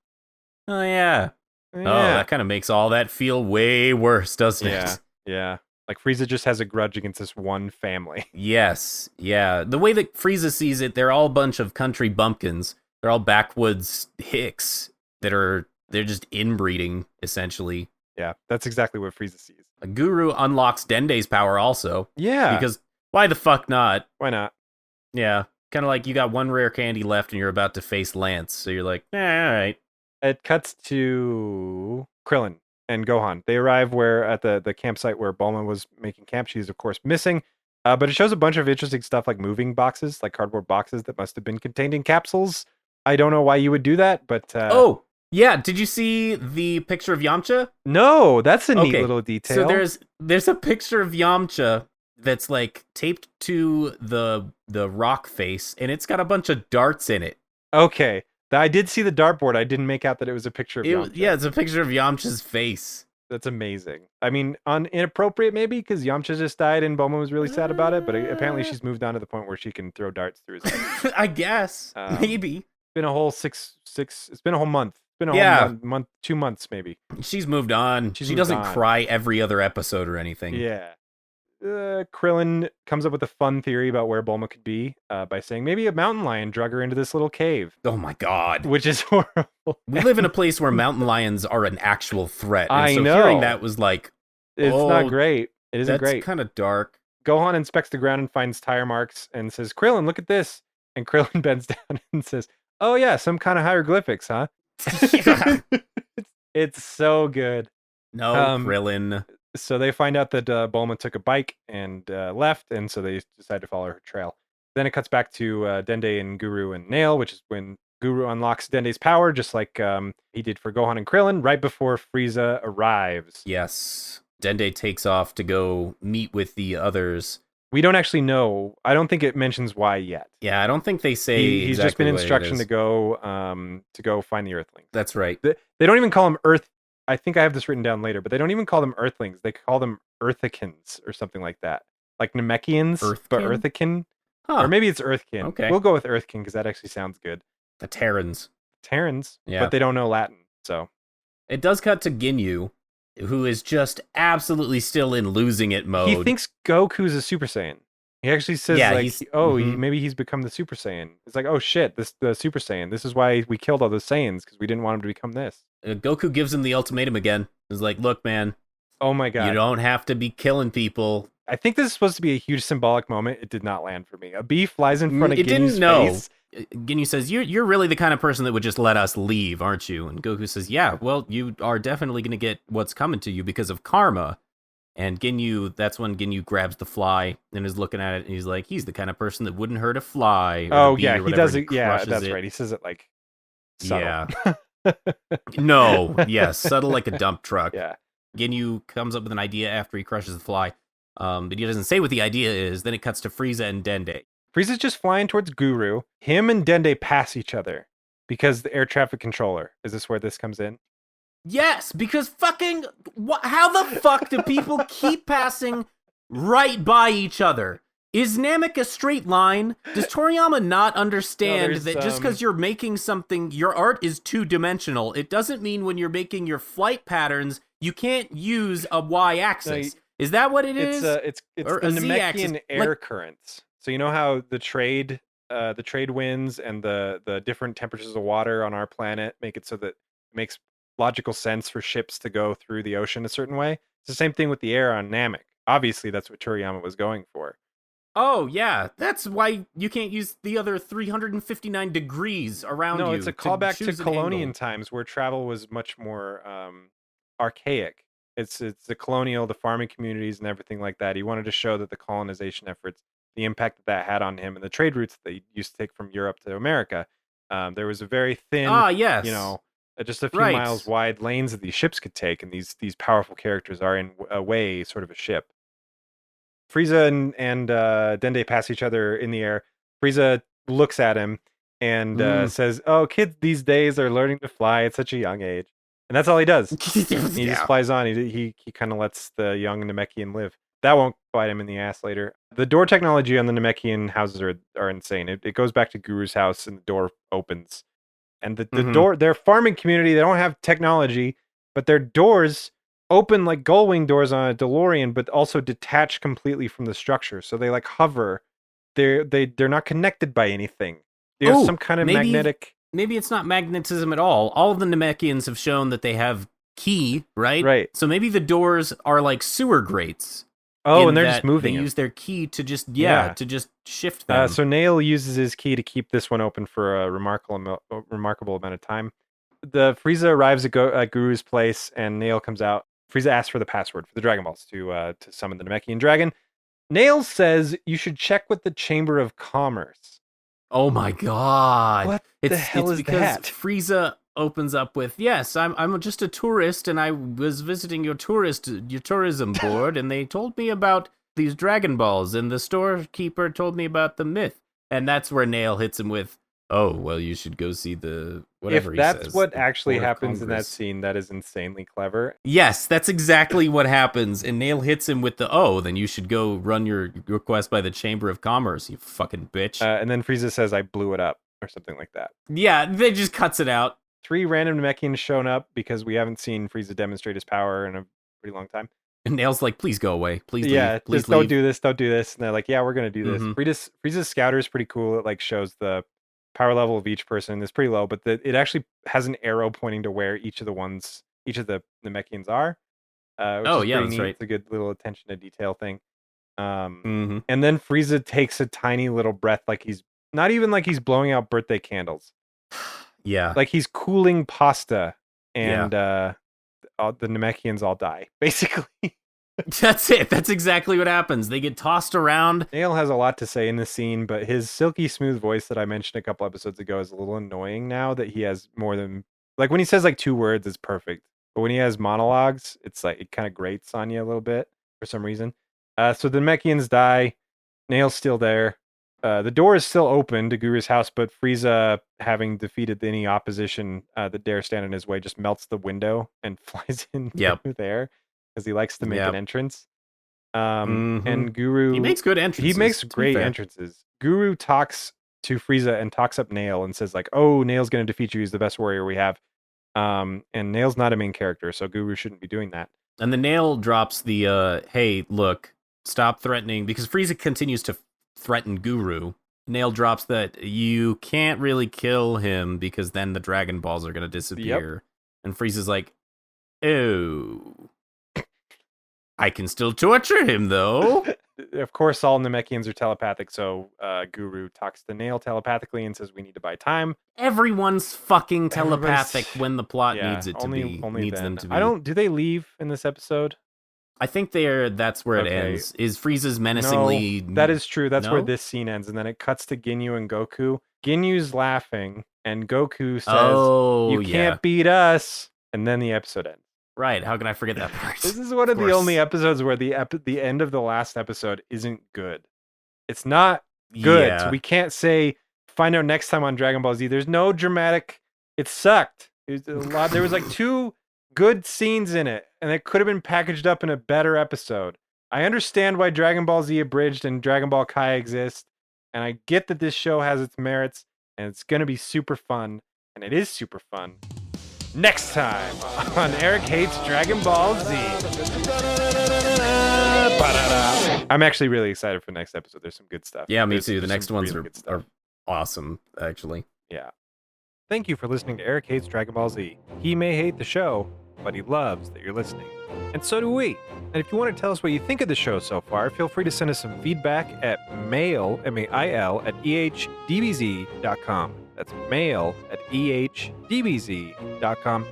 oh, yeah. Oh, that kind of makes all that feel way worse, doesn't it? Yeah. Frieza just has a grudge against this one family. Yes. Yeah. The way that Frieza sees it, they're all a bunch of country bumpkins. They're all backwoods hicks. they're just inbreeding essentially. Yeah, that's exactly what Frieza sees. A Guru unlocks Dende's power also. Yeah. Because why the fuck not? Why not? Yeah. Kind of like you got one rare candy left and you're about to face Lance. So you're like, all right. It cuts to Krillin and Gohan. They arrive at the campsite where Bulma was making camp. She's, of course, missing. But it shows a bunch of interesting stuff like moving boxes, like cardboard boxes that must have been contained in capsules. I don't know why you would do that, but... Oh, yeah. Did you see the picture of Yamcha? No, that's a neat little detail. So there's a picture of Yamcha that's like taped to the rock face, and it's got a bunch of darts in it. Okay. I did see the dartboard. I didn't make out that it was a picture of Yamcha. Yeah, it's a picture of Yamcha's face. That's amazing. I mean, inappropriate maybe, because Yamcha just died and Bulma was really sad about it, but apparently she's moved on to the point where she can throw darts through his head. I guess. Maybe. It's been a whole it's been a whole month. It's been a whole month, 2 months maybe. She's moved on. She doesn't cry every other episode or anything. Yeah. Krillin comes up with a fun theory about where Bulma could be by saying maybe a mountain lion drug her into this little cave. Oh my god. Which is horrible. We live in a place where mountain lions are an actual threat. And I so know. Hearing that was like, it's not great. It isn't great. That's kind of dark. Gohan inspects the ground and finds tire marks and says, Krillin, look at this. And Krillin bends down and says, oh yeah, some kind of hieroglyphics, huh? It's so good. No, Krillin. So they find out that Bulma took a bike and left, and so they decide to follow her trail. Then it cuts back to Dende and Guru and Nail, which is when Guru unlocks Dende's power, just like he did for Gohan and Krillin, right before Frieza arrives. Yes. Dende takes off to go meet with the others. We don't actually know. I don't think it mentions why yet. Yeah, I don't think they say He's exactly just been what instructed to go find the Earthlings. That's right. They don't even call them Earth. I think I have this written down later, but they don't even call them Earthlings. They call them Earthicans or something like that. Like Namekians, but Earthican. Huh. Or maybe it's Earthkin. Okay. We'll go with Earthkin because that actually sounds good. The Terrans. Yeah. But they don't know Latin, so. It does cut to Ginyu, who is just absolutely still in losing it mode. He thinks Goku's a Super Saiyan. He actually says, maybe he's become the Super Saiyan. It's like, oh shit, the Super Saiyan. This is why we killed all those Saiyans, because we didn't want him to become this. Goku gives him the ultimatum again. He's like, look, man. Oh my god. You don't have to be killing people. I think this is supposed to be a huge symbolic moment. It did not land for me. A bee flies in front of Ginyu's didn't know. face. Ginyu says, you're really the kind of person that would just let us leave, aren't you? And Goku says, yeah, well, you are definitely going to get what's coming to you because of karma. And that's when Ginyu grabs the fly and is looking at it, and he's like, he's the kind of person that wouldn't hurt a fly. Oh, yeah, he does it. Yeah, that's right. He says it like subtle. Yeah. No, yeah, subtle like a dump truck. Yeah. Ginyu comes up with an idea after he crushes the fly, but he doesn't say what the idea is. Then it cuts to Frieza and Dende. Frieza's just flying towards Guru. Him and Dende pass each other because the air traffic controller. Is this where this comes in? Yes, because fucking... how the fuck do people keep passing right by each other? Is Namek a straight line? Does Toriyama not understand that just because you're making something, your art is two-dimensional, it doesn't mean when you're making your flight patterns, you can't use a y-axis. Is that what it is? It's the Namekian air currents. So you know how the trade winds and the different temperatures of water on our planet make it so that it makes logical sense for ships to go through the ocean a certain way? It's the same thing with the air on Namek. Obviously, that's what Toriyama was going for. Oh, yeah. That's why you can't use the other 359 degrees around you. No, it's a callback to colonial times where travel was much more archaic. It's the colonial, the farming communities and everything like that. He wanted to show that the colonization efforts, the impact that had on him and the trade routes that he used to take from Europe to America. There was a very thin, just a few miles wide lanes that these ships could take, and these powerful characters are in a way sort of a ship. Frieza and Dende pass each other in the air. Frieza looks at him and says, "Oh, kids these days are learning to fly at such a young age." And that's all he does. He just flies on. He kind of lets the young Namekian live. That won't bite him in the ass later. The door technology on the Namekian houses are insane. It goes back to Guru's house, and the door opens. And the door, their farming community, they don't have technology, but their doors open like gullwing doors on a DeLorean, but also detach completely from the structure. So they like hover. They're not connected by anything. They have some kind of magnetic. maybe it's not magnetism at all. All of the Namekians have shown that they have ki, right? Right. So maybe the doors are like sewer grates. Oh, and they're just moving. They use their key to just to just shift them. So Nail uses his key to keep this one open for a remarkable amount of time. The Frieza arrives at Guru's place, and Nail comes out. Frieza asks for the password for the Dragon Balls to summon the Namekian dragon. Nail says you should check with the Chamber of Commerce. Oh my god! What the hell is because that? Frieza opens up with, "Yes, I'm just a tourist, and I was visiting your tourism board, and they told me about these Dragon Balls, and the storekeeper told me about the myth." And that's where Nail hits him with, "Oh, well, you should go see the whatever." If that's says, what actually happens in that scene, that is insanely clever. Yes, that's exactly what happens. And Nail hits him with the, "Oh, then you should go run your request by the Chamber of Commerce, you fucking bitch." And then Frieza says, "I blew it up," or something like that. Yeah, they just cuts it out. 3 random Namekians shown up because we haven't seen Frieza demonstrate his power in a pretty long time. And Nail's like, "Please go away. Please leave. Yeah, please just leave. don't do this. And they're like, "Yeah, we're going to do this." Frieza's scouter is pretty cool. It like shows the power level of each person. It's pretty low, but it actually has an arrow pointing to where each of the Namekians are. Which is that's neat. right. It's a good little attention to detail thing. And then Frieza takes a tiny little breath, like he's not even like he's blowing out birthday candles. Yeah. Like he's cooling pasta, and the Namekians all die, basically. That's it. That's exactly what happens. They get tossed around. Nail has a lot to say in this scene, but his silky smooth voice that I mentioned a couple episodes ago is a little annoying now that he has more than... Like when he says like 2 words, it's perfect. But when he has monologues, it's like it kind of grates on you a little bit for some reason. So the Namekians die. Nail's still there. The door is still open to Guru's house, but Frieza, having defeated any opposition that dare stand in his way, just melts the window and flies in there because he likes to make an entrance. And Guru... He makes good entrances. He makes great entrances. Guru talks to Frieza and talks up Nail and says like, "Oh, Nail's going to defeat you. He's the best warrior we have." And Nail's not a main character, so Guru shouldn't be doing that. And the Nail drops the, "Hey, look, stop threatening," because Frieza continues to threaten Guru. Nail drops that you can't really kill him because then the Dragon Balls are going to disappear. And Frieza's like, "Oh, I can still torture him, though." Of course, all Namekians are telepathic, so Guru talks to Nail telepathically and says we need to buy time. Everyone's fucking telepathic when the plot needs it to be. Needs them to be. Do they leave in this episode? I think that's where it ends. Is Frieza's menacingly... No, that is true. That's where this scene ends, and then it cuts to Ginyu and Goku. Ginyu's laughing, and Goku says, "You can't beat us," and then the episode ends. Right, how can I forget that part? This is one of the only episodes where the end of the last episode isn't good. It's not good. Yeah. So we can't say, find out next time on Dragon Ball Z. There's no dramatic... It sucked. There was like 2 good scenes in it, and it could have been packaged up in a better episode. I understand why Dragon Ball Z Abridged and Dragon Ball Kai exist, and I get that this show has its merits, and it's going to be super fun, and it is super fun. Next time on Eric Hates Dragon Ball Z. I'm actually really excited for the next episode. There's some good stuff. Yeah, me too. The next ones really are awesome, actually. Yeah. Thank you for listening to Eric Hates Dragon Ball Z. He may hate the show, but he loves that you're listening. And so do we. And if you want to tell us what you think of the show so far, feel free to send us some feedback at mail, M-A-I-L, at ehdbz.com. That's mail at ehdbz.com.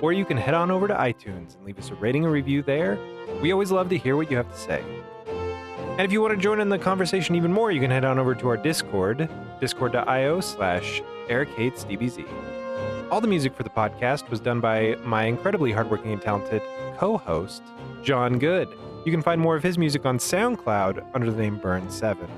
Or you can head on over to iTunes and leave us a rating and review there. We always love to hear what you have to say. And if you want to join in the conversation even more, you can head on over to our Discord, discord.io/EricHatesDBZ. All the music for the podcast was done by my incredibly hardworking and talented co-host, John Good. You can find more of his music on SoundCloud under the name Burn7.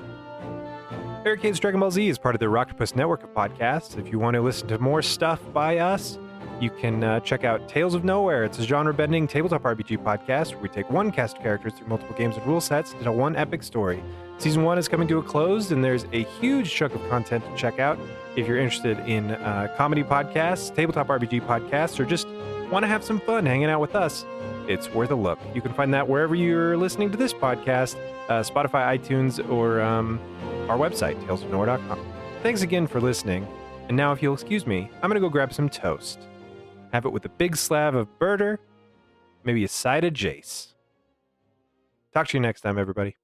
Eric Hates Dragon Ball Z is part of the Rocktopus network of podcasts. If you want to listen to more stuff by us, you can check out Tales of Nowhere. It's a genre-bending tabletop RPG podcast where we take one cast of characters through multiple games and rule sets to tell one epic story. Season 1 is coming to a close, and there's a huge chunk of content to check out if you're interested in comedy podcasts, tabletop RPG podcasts, or just want to have some fun hanging out with us. It's worth a look. You can find that wherever you're listening to this podcast, Spotify, iTunes, or our website, talesofnowhere.com. Thanks again for listening, And now, if you'll excuse me, I'm gonna go grab some toast. Have it with a big slab of burger, maybe a side of Jace. Talk to you next time, everybody.